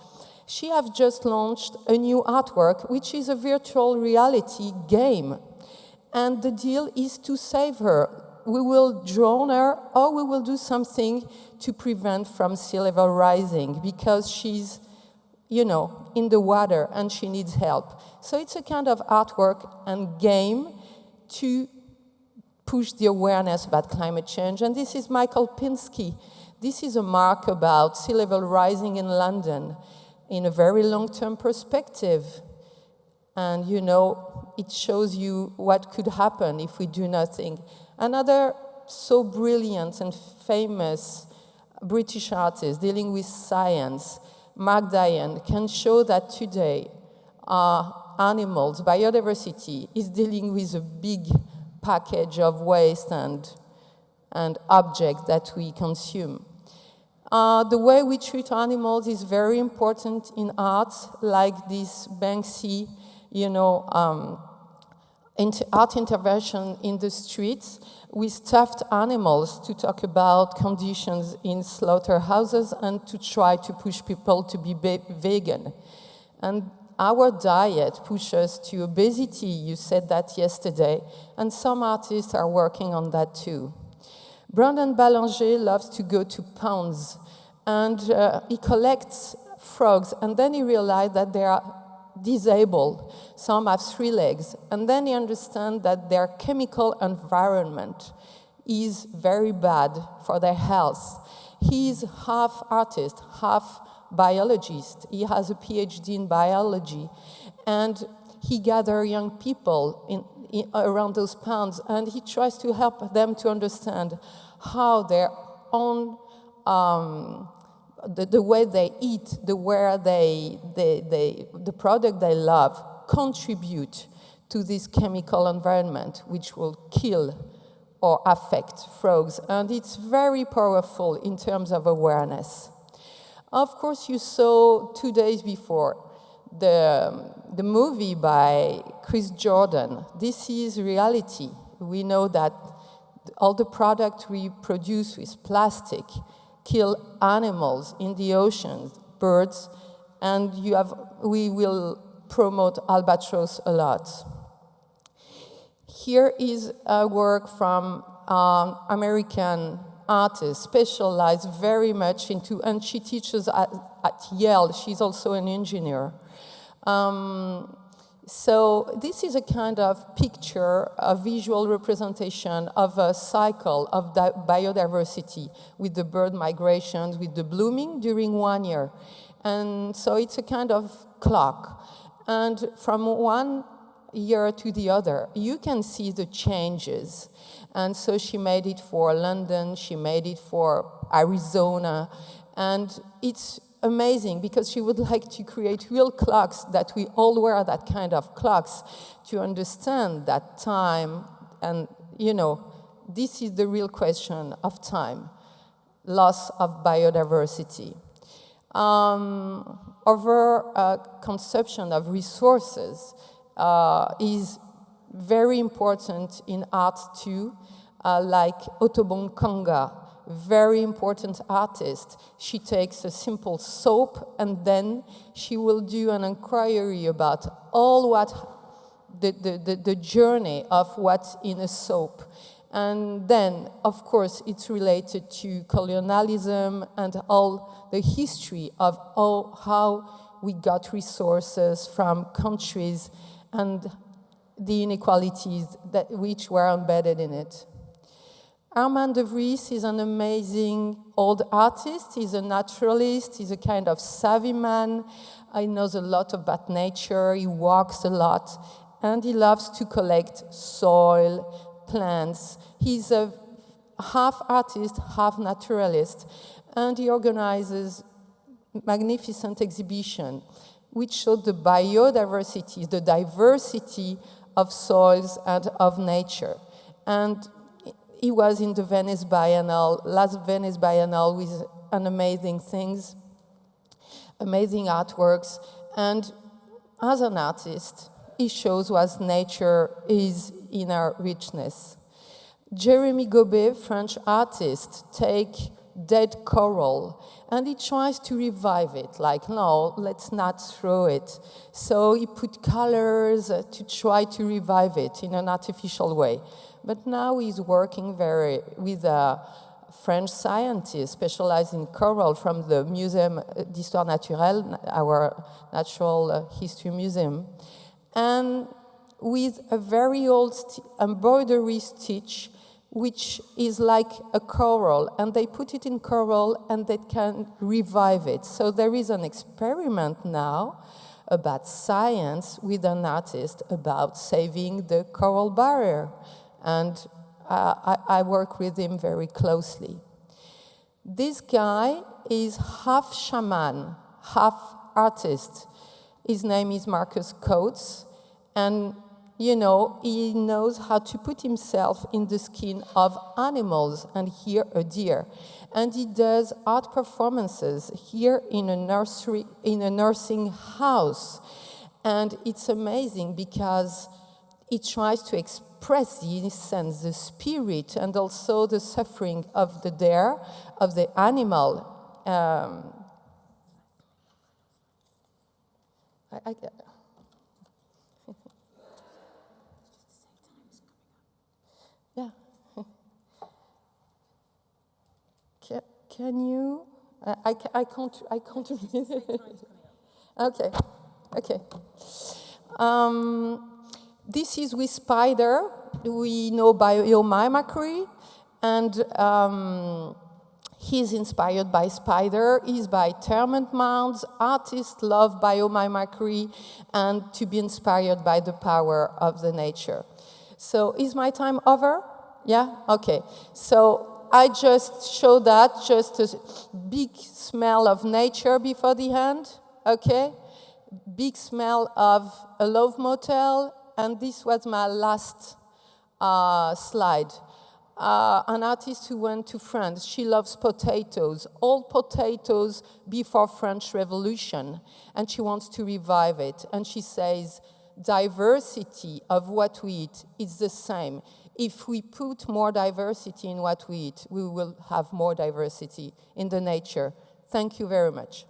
she has just launched a new artwork, which is a virtual reality game. And the deal is to save her. We will drown her, or we will do something to prevent from sea level rising, because she's, in the water and she needs help. So it's a kind of artwork and game to push the awareness about climate change. And this is Michael Pinsky. This is a mark about sea level rising in London in a very long-term perspective. And, it shows you what could happen if we do nothing. Another so brilliant and famous British artist dealing with science, Mark Diane, can show that today animals, biodiversity, is dealing with a big package of waste and objects that we consume. The way we treat animals is very important in art, like this Banksy, art intervention in the streets with stuffed animals to talk about conditions in slaughterhouses and to try to push people to be vegan. And our diet pushes us to obesity, you said that yesterday, and some artists are working on that too. Brandon Ballanger loves to go to ponds, and he collects frogs, and then he realized that they are disabled. Some have 3 legs, and then he understands that their chemical environment is very bad for their health. He's half artist, half biologist. He has a PhD in biology, and he gathers young people around those ponds, and he tries to help them to understand how their own the way they eat, the product they love, contribute to this chemical environment, which will kill or affect frogs. And it's very powerful in terms of awareness. Of course, you saw 2 days before the movie by Chris Jordan. This is reality. We know that all the products we produce with plastic kill animals in the oceans, birds, and we will promote albatross a lot. Here is a work from American artist, specialized very much into, and she teaches at Yale. She's also an engineer. So this is a kind of picture, a visual representation of a cycle of biodiversity with the bird migrations, with the blooming during 1 year. And so it's a kind of clock. And from 1 year to the other, you can see the changes. And so she made it for London, she made it for Arizona, and it's amazing because she would like to create real clocks, that we all wear that kind of clocks to understand that time. And, you know, this is the real question of time, loss of biodiversity. Consumption of resources is very important in art too, like Otobon Kanga, very important artist. She takes a simple soap and then she will do an inquiry about all what the journey of what's in a soap. And then, of course, it's related to colonialism and all the history of how we got resources from countries and the inequalities which were embedded in it. Armand de Vries is an amazing old artist. He's a naturalist. He's a kind of savvy man. He knows a lot about nature. He walks a lot. And he loves to collect soil, plants. He's a half artist, half naturalist. And he organizes magnificent exhibition which showed the biodiversity, the diversity of soils and of nature. And he was in the Venice Biennale, last Venice Biennale, with an amazing things, amazing artworks. And as an artist, he shows what nature is in our richness. Jérémy Gobet, French artist, take dead coral, and he tries to revive it, like, no, let's not throw it. So he put colors to try to revive it in an artificial way. But now he's working with a French scientist specialized in coral from the Museum d'Histoire Naturelle, our Natural History Museum, and with a very old embroidery stitch, which is like a coral, and they put it in coral and they can revive it. So there is an experiment now about science with an artist about saving the coral barrier. And I work with him very closely. This guy is half shaman, half artist. His name is Marcus Coates, and you know, he knows how to put himself in the skin of animals, and here a deer. And he does art performances here in a nursery, in a nursing house. And it's amazing because he tries to express the essence, the spirit, and also the suffering of the deer, of the animal. Yeah. Can you? I can't read it. Okay. This is with spider. We know biomimicry, and he's inspired by spider. He's by termite mounds. Artists love biomimicry and to be inspired by the power of the nature. So is my time over? Yeah? Okay. So I just showed that, just a big smell of nature before the end. Okay? Big smell of a love motel. And this was my last slide. an artist who went to France. She loves potatoes, old potatoes before French Revolution, and she wants to revive it. And she says, diversity of what we eat is the same. If we put more diversity in what we eat, we will have more diversity in the nature. Thank you very much.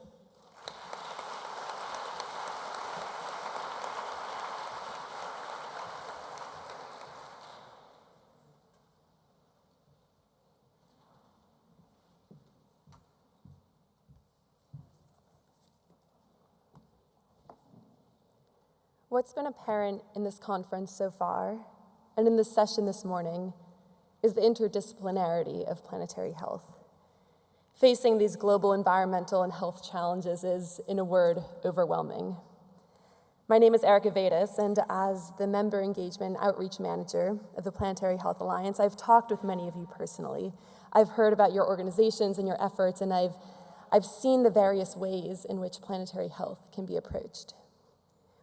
What's been apparent in this conference so far, and in this session this morning, is the interdisciplinarity of planetary health. Facing these global environmental and health challenges is, in a word, overwhelming. My name is Erica Vedas, and as the Member Engagement Outreach Manager of the Planetary Health Alliance, I've talked with many of you personally. I've heard about your organizations and your efforts, and I've seen the various ways in which planetary health can be approached.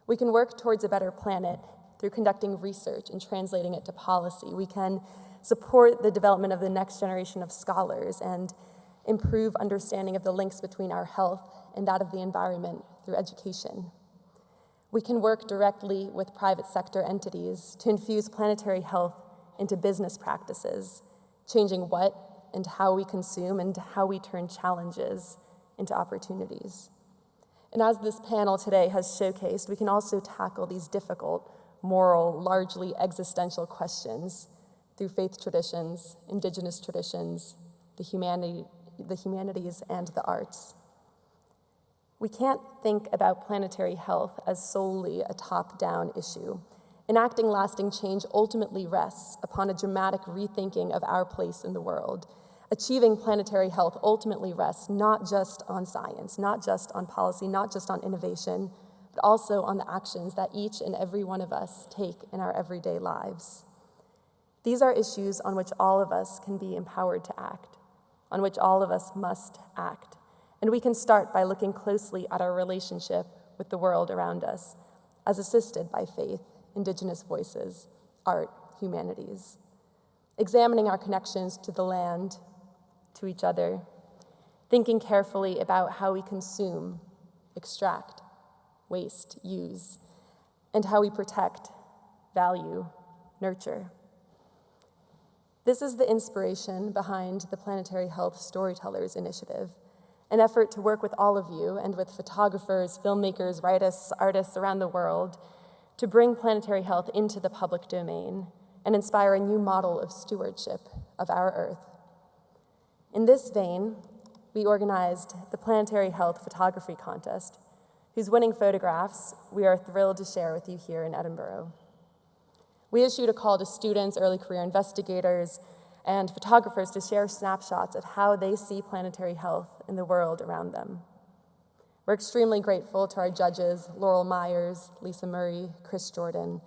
We can work towards a better planet through conducting research and translating it to policy. We can support the development of the next generation of scholars and improve understanding of the links between our health and that of the environment through education. We can work directly with private sector entities to infuse planetary health into business practices, changing what and how we consume and how we turn challenges into opportunities. And as this panel today has showcased, we can also tackle these difficult, moral, largely existential questions through faith traditions, indigenous traditions, the humanities, and the arts. We can't think about planetary health as solely a top-down issue. Enacting lasting change ultimately rests upon a dramatic rethinking of our place in the world. Achieving planetary health ultimately rests not just on science, not just on policy, not just on innovation, but also on the actions that each and every one of us take in our everyday lives. These are issues on which all of us can be empowered to act, on which all of us must act. And we can start by looking closely at our relationship with the world around us, as assisted by faith, indigenous voices, art, humanities. Examining our connections to the land, to each other, thinking carefully about how we consume, extract, waste, use, and how we protect, value, nurture. This is the inspiration behind the Planetary Health Storytellers Initiative, an effort to work with all of you and with photographers, filmmakers, writers, artists around the world to bring planetary health into the public domain and inspire a new model of stewardship of our Earth. In this vein, we organized the Planetary Health Photography Contest, whose winning photographs we are thrilled to share with you here in Edinburgh. We issued a call to students, early career investigators, and photographers to share snapshots of how they see planetary health in the world around them. We're extremely grateful to our judges, Laurel Myers, Lisa Murray, Chris Jordan,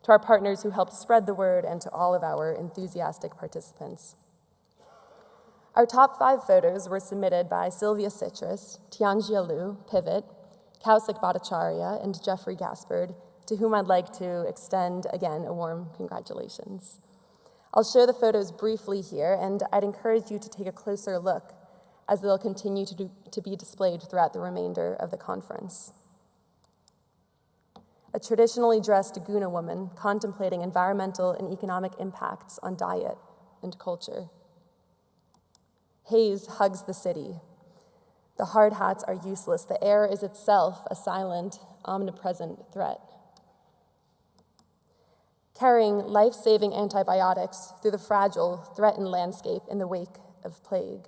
to our partners who helped spread the word, and to all of our enthusiastic participants. Our top 5 photos were submitted by Sylvia Citrus, Tianjia Liu, Pivot, Kaushik Bhattacharya, and Jeffrey Gaspard, to whom I'd like to extend, again, a warm congratulations. I'll show the photos briefly here, and I'd encourage you to take a closer look as they'll continue to be displayed throughout the remainder of the conference. A traditionally dressed Guna woman contemplating environmental and economic impacts on diet and culture. Haze hugs the city. The hard hats are useless. The air is itself a silent, omnipresent threat. Carrying life-saving antibiotics through the fragile, threatened landscape in the wake of plague.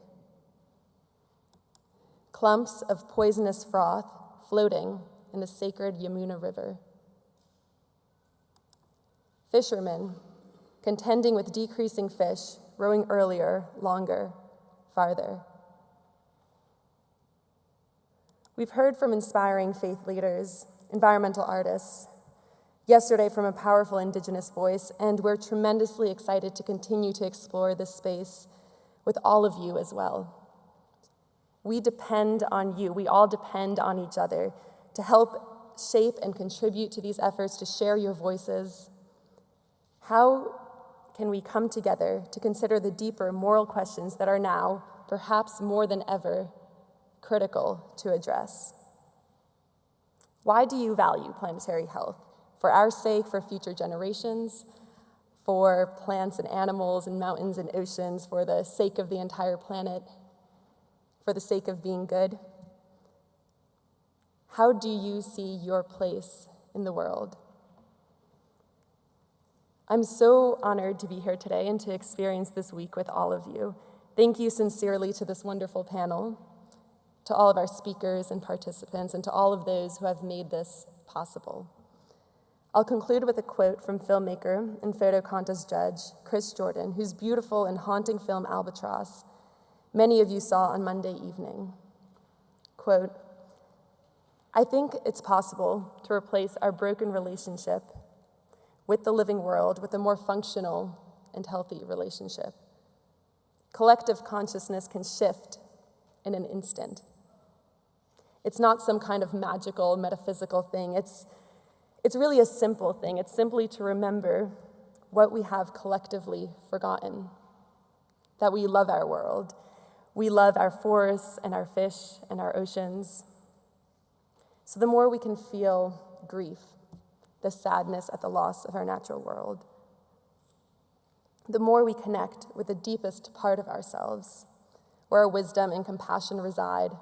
Clumps of poisonous froth floating in the sacred Yamuna River. Fishermen contending with decreasing fish, rowing earlier, longer, farther. We've heard from inspiring faith leaders, environmental artists, yesterday from a powerful indigenous voice, and we're tremendously excited to continue to explore this space with all of you as well. We depend on you, we all depend on each other to help shape and contribute to these efforts, to share your voices. How can we come together to consider the deeper moral questions that are now, perhaps more than ever, critical to address. Why do you value planetary health? For our sake, for future generations, for plants and animals and mountains and oceans, for the sake of the entire planet, for the sake of being good? How do you see your place in the world? I'm so honored to be here today and to experience this week with all of you. Thank you sincerely to this wonderful panel, to all of our speakers and participants, and to all of those who have made this possible. I'll conclude with a quote from filmmaker and photo contest judge Chris Jordan, whose beautiful and haunting film Albatross many of you saw on Monday evening. Quote, "I think it's possible to replace our broken relationship with the living world with a more functional and healthy relationship. Collective consciousness can shift in an instant. It's not some kind of magical, metaphysical thing. It's really a simple thing. It's simply to remember what we have collectively forgotten, that we love our world. We love our forests and our fish and our oceans. So the more we can feel grief, the sadness at the loss of our natural world, the more we connect with the deepest part of ourselves, where our wisdom and compassion reside,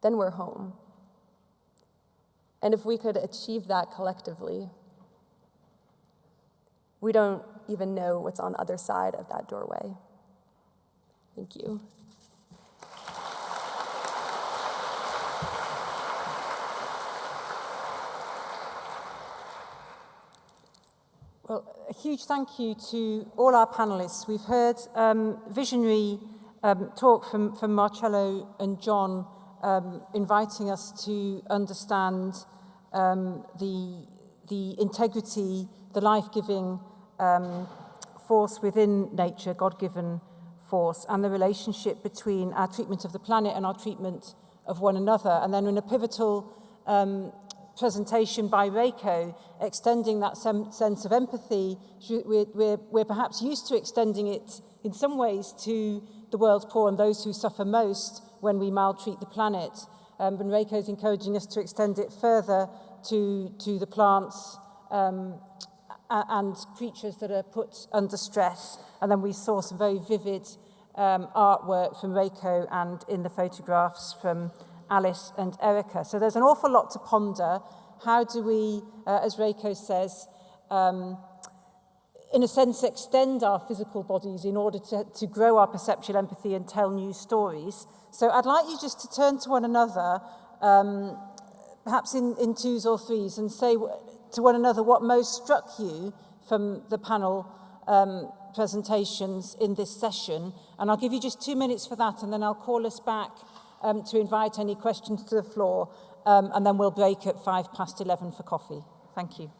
then we're home. And if we could achieve that collectively, we don't even know what's on the other side of that doorway." Thank you. Well, a huge thank you to all our panelists. We've heard visionary talk from Marcello and John, inviting us to understand the integrity, the life-giving force within nature, God-given force, and the relationship between our treatment of the planet and our treatment of one another. And then in a pivotal presentation by Reiko, extending that sense of empathy, we're perhaps used to extending it in some ways to the world's poor and those who suffer most when we maltreat the planet. But Reiko is encouraging us to extend it further to the plants and creatures that are put under stress. And then we saw some very vivid artwork from Reiko and in the photographs from Alice and Erica. So there's an awful lot to ponder. How do we, as Reiko says, in a sense, extend our physical bodies in order to grow our perceptual empathy and tell new stories? So I'd like you just to turn to one another, perhaps in twos or threes, and say to one another what most struck you from the panel presentations in this session. And I'll give you just 2 minutes for that, and then I'll call us back to invite any questions to the floor, and then we'll break at 11:05 for coffee. Thank you.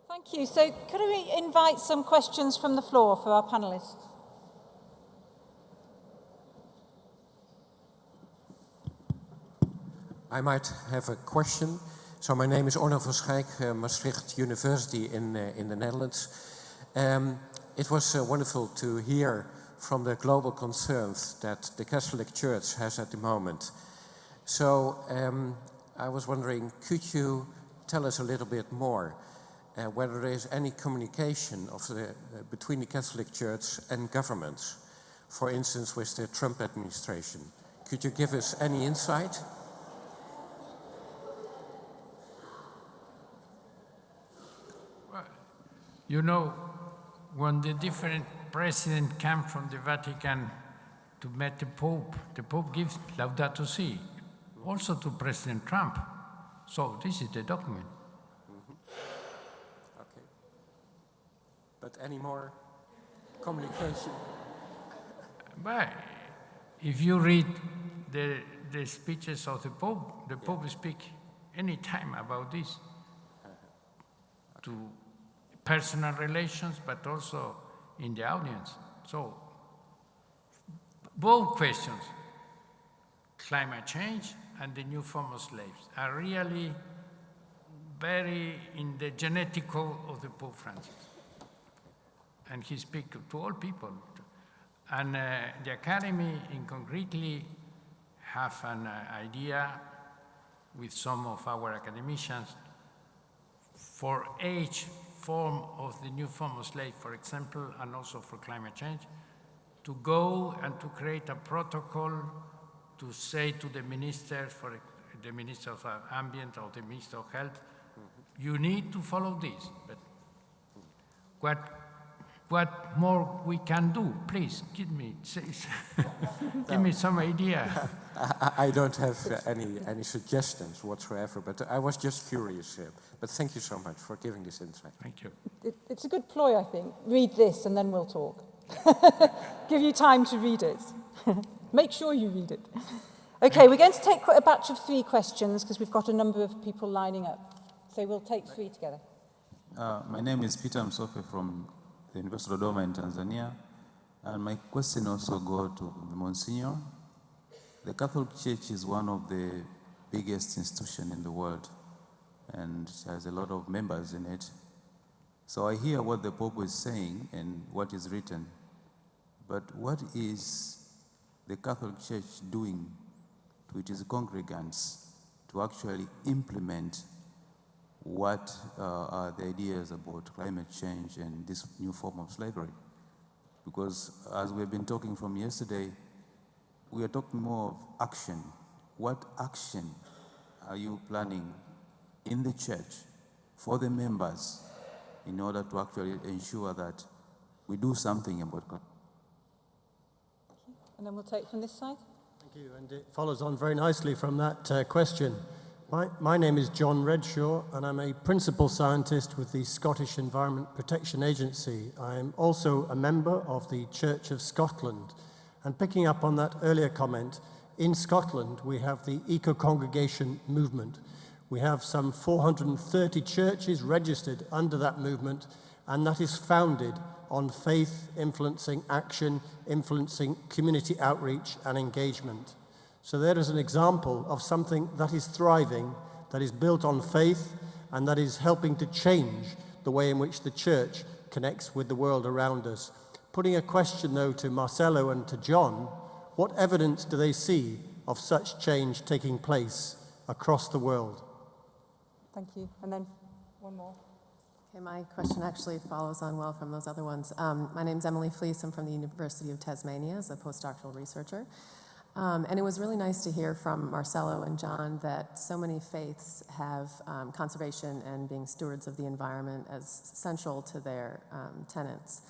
Thank you. So could we invite some questions from the floor for our panelists? I might have a question. So my name is Orno van Schijk, Maastricht University in the Netherlands. It was wonderful to hear from the global concerns that the Catholic Church has at the moment. So I was wondering, could you tell us a little bit more whether there is any communication of between the Catholic Church and governments, for instance with the Trump administration? Could you give us any insight? You know, when the different presidents come from the Vatican to meet the Pope gives Laudato Si, also to President Trump. So this is the document. Mm-hmm. Okay. But any more communication? But if you read the speeches of the Pope will speak any time about this, to personal relations, but also in the audience. So both questions, climate change and the new form of slaves are really very in the genetic code of the Pope Francis. And he speaks to all people. And the Academy in concretely have an idea with some of our academicians for each form of the new form of slave, for example, and also for climate change, to go and to create a protocol to say to the minister, for the Minister of Ambient or the Minister of Health, you need to follow this. But what more we can do? Please give me, give me some idea. I don't have any suggestions whatsoever, but I was just curious. But thank you so much for giving this insight. Thank you. It's a good ploy, I think. Read this and then we'll talk. Give you time to read it. Make sure you read it. Okay, we're going to take a batch of 3 questions because we've got a number of people lining up. So we'll take 3 together. My name is Peter Msofe from the University of Dodoma in Tanzania. And my question also goes to Monsignor. The Catholic Church is one of the biggest institutions in the world and has a lot of members in it. So I hear what the Pope is saying and what is written. But what is the Catholic Church doing to its congregants to actually implement what are the ideas about climate change and this new form of slavery? Because as we've been talking from yesterday, we are talking more of action. What action are you planning in the church for the members in order to actually ensure that we do something about climate? And then we'll take from this side. Thank you, and it follows on very nicely from that question. My name is John Redshaw, and I'm a principal scientist with the Scottish Environment Protection Agency. I'm also a member of the Church of Scotland. And picking up on that earlier comment, in Scotland we have the eco-congregation movement. We have some 430 churches registered under that movement, and that is founded on faith influencing action, influencing community outreach and engagement. So there is an example of something that is thriving, that is built on faith, and that is helping to change the way in which the church connects with the world around us. Putting a question, though, to Marcelo and to John, what evidence do they see of such change taking place across the world? Thank you. And then one more. Okay, my question actually follows on well from those other ones. My name's Emily Fleece. I'm from the University of Tasmania as a postdoctoral researcher. And it was really nice to hear from Marcelo and John that so many faiths have conservation and being stewards of the environment as central to their tenets.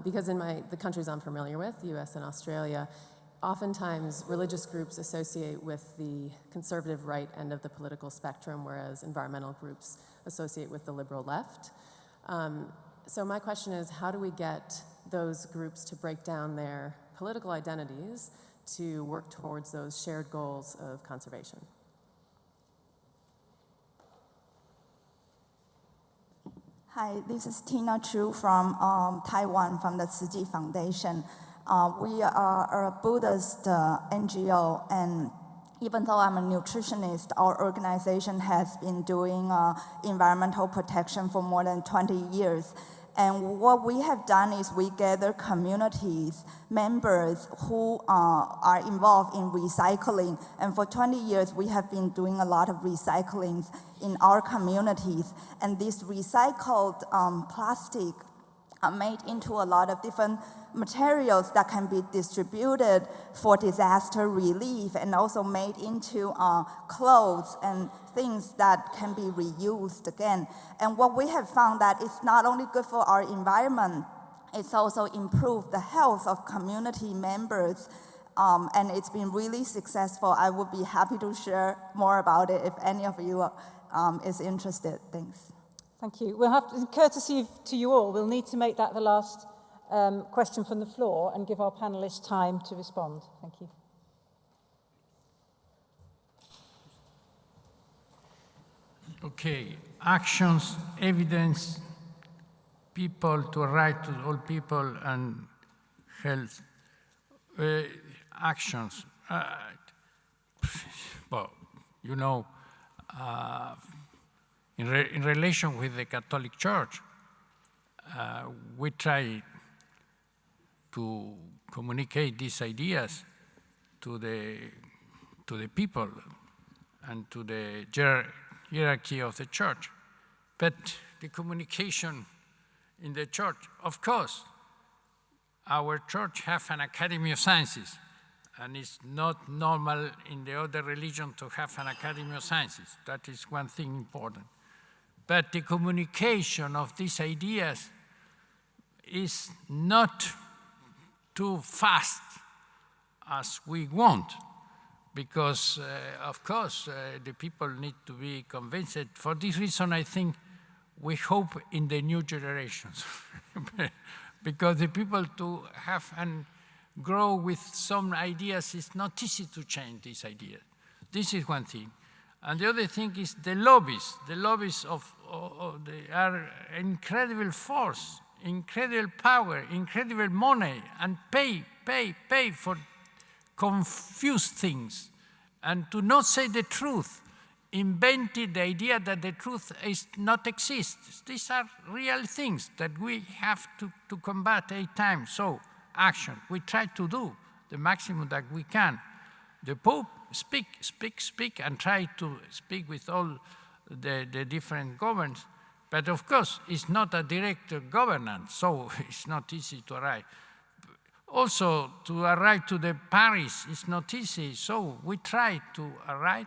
Because in the countries I'm familiar with, the US and Australia, oftentimes religious groups associate with the conservative right end of the political spectrum, whereas environmental groups associate with the liberal left. So my question is, how do we get those groups to break down their political identities to work towards those shared goals of conservation? Hi, this is Tina Chu from Taiwan, from the Tzu Chi Foundation. We are a Buddhist NGO, and even though I'm a nutritionist, our organization has been doing environmental protection for more than 20 years. And what we have done is we gather communities, members who are involved in recycling. And for 20 years, we have been doing a lot of recycling in our communities. And this recycled plastic are made into a lot of different materials that can be distributed for disaster relief, and also made into clothes and things that can be reused again. And what we have found that it's not only good for our environment, it's also improved the health of community members, and it's been really successful. I would be happy to share more about it if any of you is interested. Thanks. Thank you. We'll have, courtesy to you all, we'll need to make that the last question from the floor and give our panelists time to respond. Thank you. Okay, actions, evidence, people to right to all people, and health. Actions. well, you know, in relation with the Catholic Church, we try to communicate these ideas to the people and to the hierarchy of the church. But the communication in the church, of course, our church has an Academy of Sciences, and it's not normal in the other religion to have an Academy of Sciences. That is one thing important. But the communication of these ideas is not too fast as we want, because, of course, the people need to be convinced. For this reason, I think we hope in the new generations, because the people to have and grow with some ideas, it's not easy to change these ideas. This is one thing. And the other thing is the lobbies. The lobbies they are incredible force, incredible power, incredible money, and pay for confused things, and to not say the truth, invented the idea that the truth is not exists. These are real things that we have to combat every time. So, action. We try to do the maximum that we can. The Pope speak, and try to speak with all the different governments. But of course, it's not a direct governance, so it's not easy to arrive. Also, to arrive to the Paris is not easy, so we try to arrive,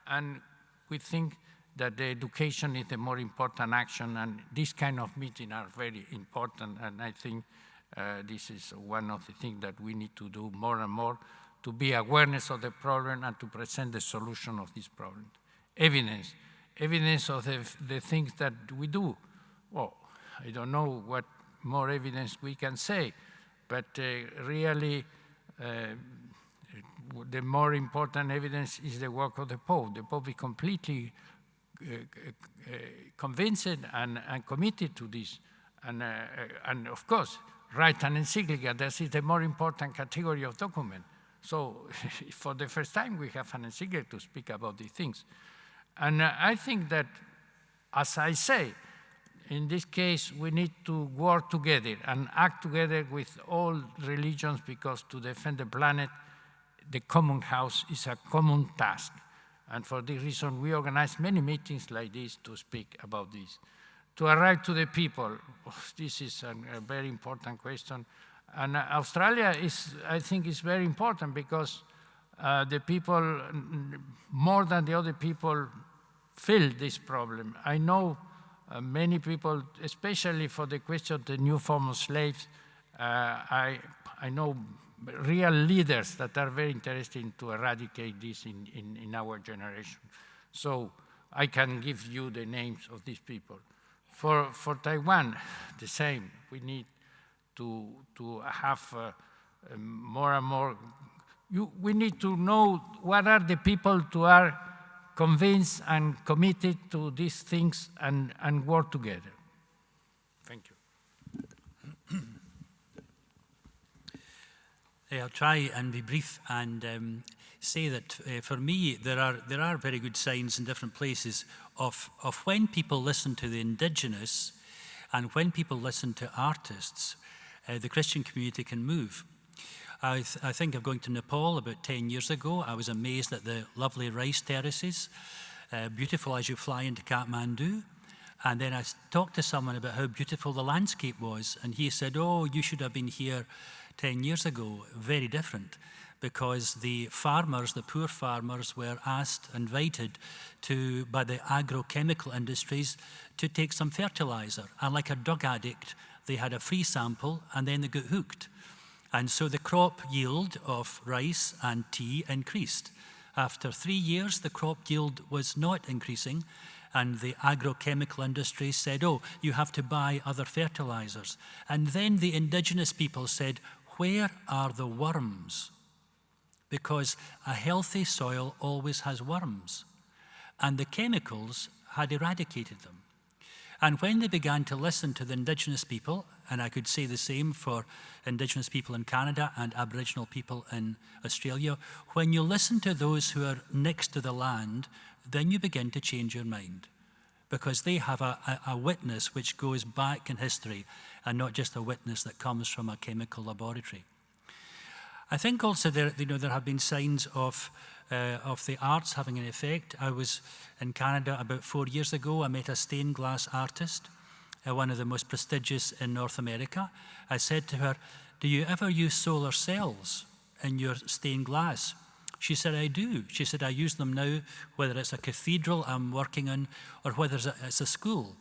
and we think that the education is the more important action, and this kind of meetings are very important, and I think this is one of the things that we need to do more and more, to be awareness of the problem and to present the solution of this problem. Evidence of the things that we do. Well, I don't know what more evidence we can say, but really the more important evidence is the work of the Pope. The Pope is completely convinced and committed to this. And of course, write an encyclica. That is the more important category of document. So for the first time, we have an encyclica to speak about these things. And I think that, as I say, in this case, we need to work together and act together with all religions, because to defend the planet, the common house is a common task. And for this reason, we organize many meetings like this to speak about this. To arrive to the people, this is a very important question. And Australia I think is very important, because the people, more than the other people, feel this problem. I know many people, especially for the question of the new form of slaves, I know real leaders that are very interested to eradicate this in our generation. So I can give you the names of these people. For Taiwan, the same. We need to have more and more. We need to know what are the people who are convinced and committed to these things and work together. Thank you. I'll try and be brief and say that for me, there are very good signs in different places of when people listen to the indigenous and when people listen to artists, the Christian community can move. I think of going to Nepal about 10 years ago. I was amazed at the lovely rice terraces, beautiful as you fly into Kathmandu. And then I talked to someone about how beautiful the landscape was, and he said, oh, you should have been here 10 years ago. Very different, because the farmers, the poor farmers, were invited by the agrochemical industries to take some fertilizer. And like a drug addict, they had a free sample, and then they got hooked. And so the crop yield of rice and tea increased. After 3 years, the crop yield was not increasing, and the agrochemical industry said, oh, you have to buy other fertilizers. And then the indigenous people said, where are the worms? Because a healthy soil always has worms. And the chemicals had eradicated them. And when they began to listen to the Indigenous people, and I could say the same for Indigenous people in Canada and Aboriginal people in Australia, when you listen to those who are next to the land, then you begin to change your mind, because they have a witness which goes back in history and not just a witness that comes from a chemical laboratory. I think also there have been signs of the arts having an effect. I was in Canada about 4 years ago. I met a stained glass artist, one of the most prestigious in North America. I said to her, "Do you ever use solar cells in your stained glass?" She said, "I do." She said, "I use them now, whether it's a cathedral I'm working on or whether it's a school."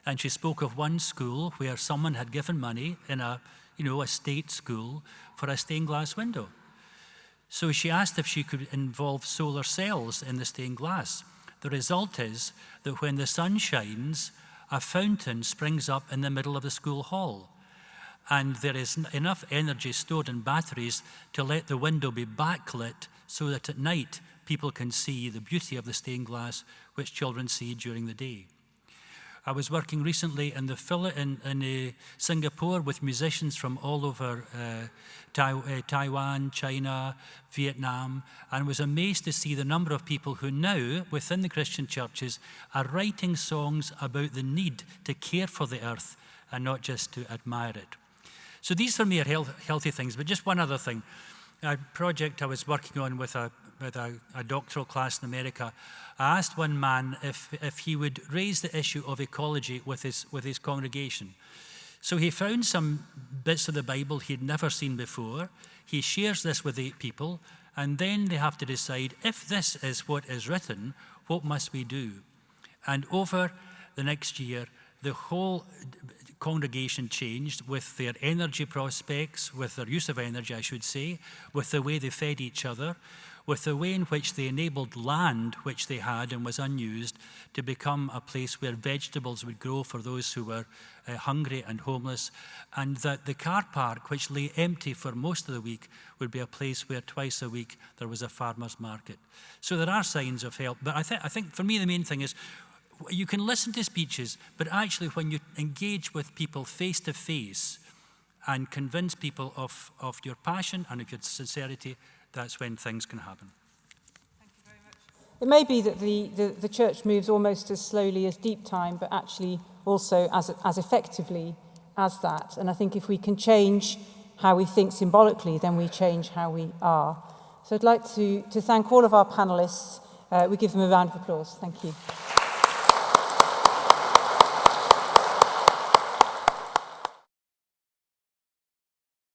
And she spoke of one school where someone had given money in a state school for a stained glass window. So she asked if she could involve solar cells in the stained glass. The result is that when the sun shines, a fountain springs up in the middle of the school hall. And there is enough energy stored in batteries to let the window be backlit so that at night people can see the beauty of the stained glass which children see during the day. I was working recently in Singapore with musicians from all over Taiwan, China, Vietnam, and was amazed to see the number of people who now, within the Christian churches, are writing songs about the need to care for the earth and not just to admire it. So these for me are healthy things, but just one other thing. A project I was working on with a doctoral class in America, I asked one man if he would raise the issue of ecology with his congregation. So he found some bits of the Bible he'd never seen before. He shares this with 8 people, and then they have to decide, if this is what is written, what must we do? And over the next year, the whole congregation changed with their energy prospects, with their use of energy, I should say, with the way they fed each other, with the way in which they enabled land which they had and was unused to become a place where vegetables would grow for those who were hungry and homeless, and that the car park, which lay empty for most of the week, would be a place where twice a week there was a farmer's market. So there are signs of help, but I think for me the main thing is you can listen to speeches, but actually when you engage with people face to face and convince people of your passion and of your sincerity, that's when things can happen. Thank you very much. It may be that the church moves almost as slowly as deep time, but actually also as effectively as that. And I think if we can change how we think symbolically, then we change how we are. So I'd like to thank all of our panellists. We give them a round of applause. Thank you.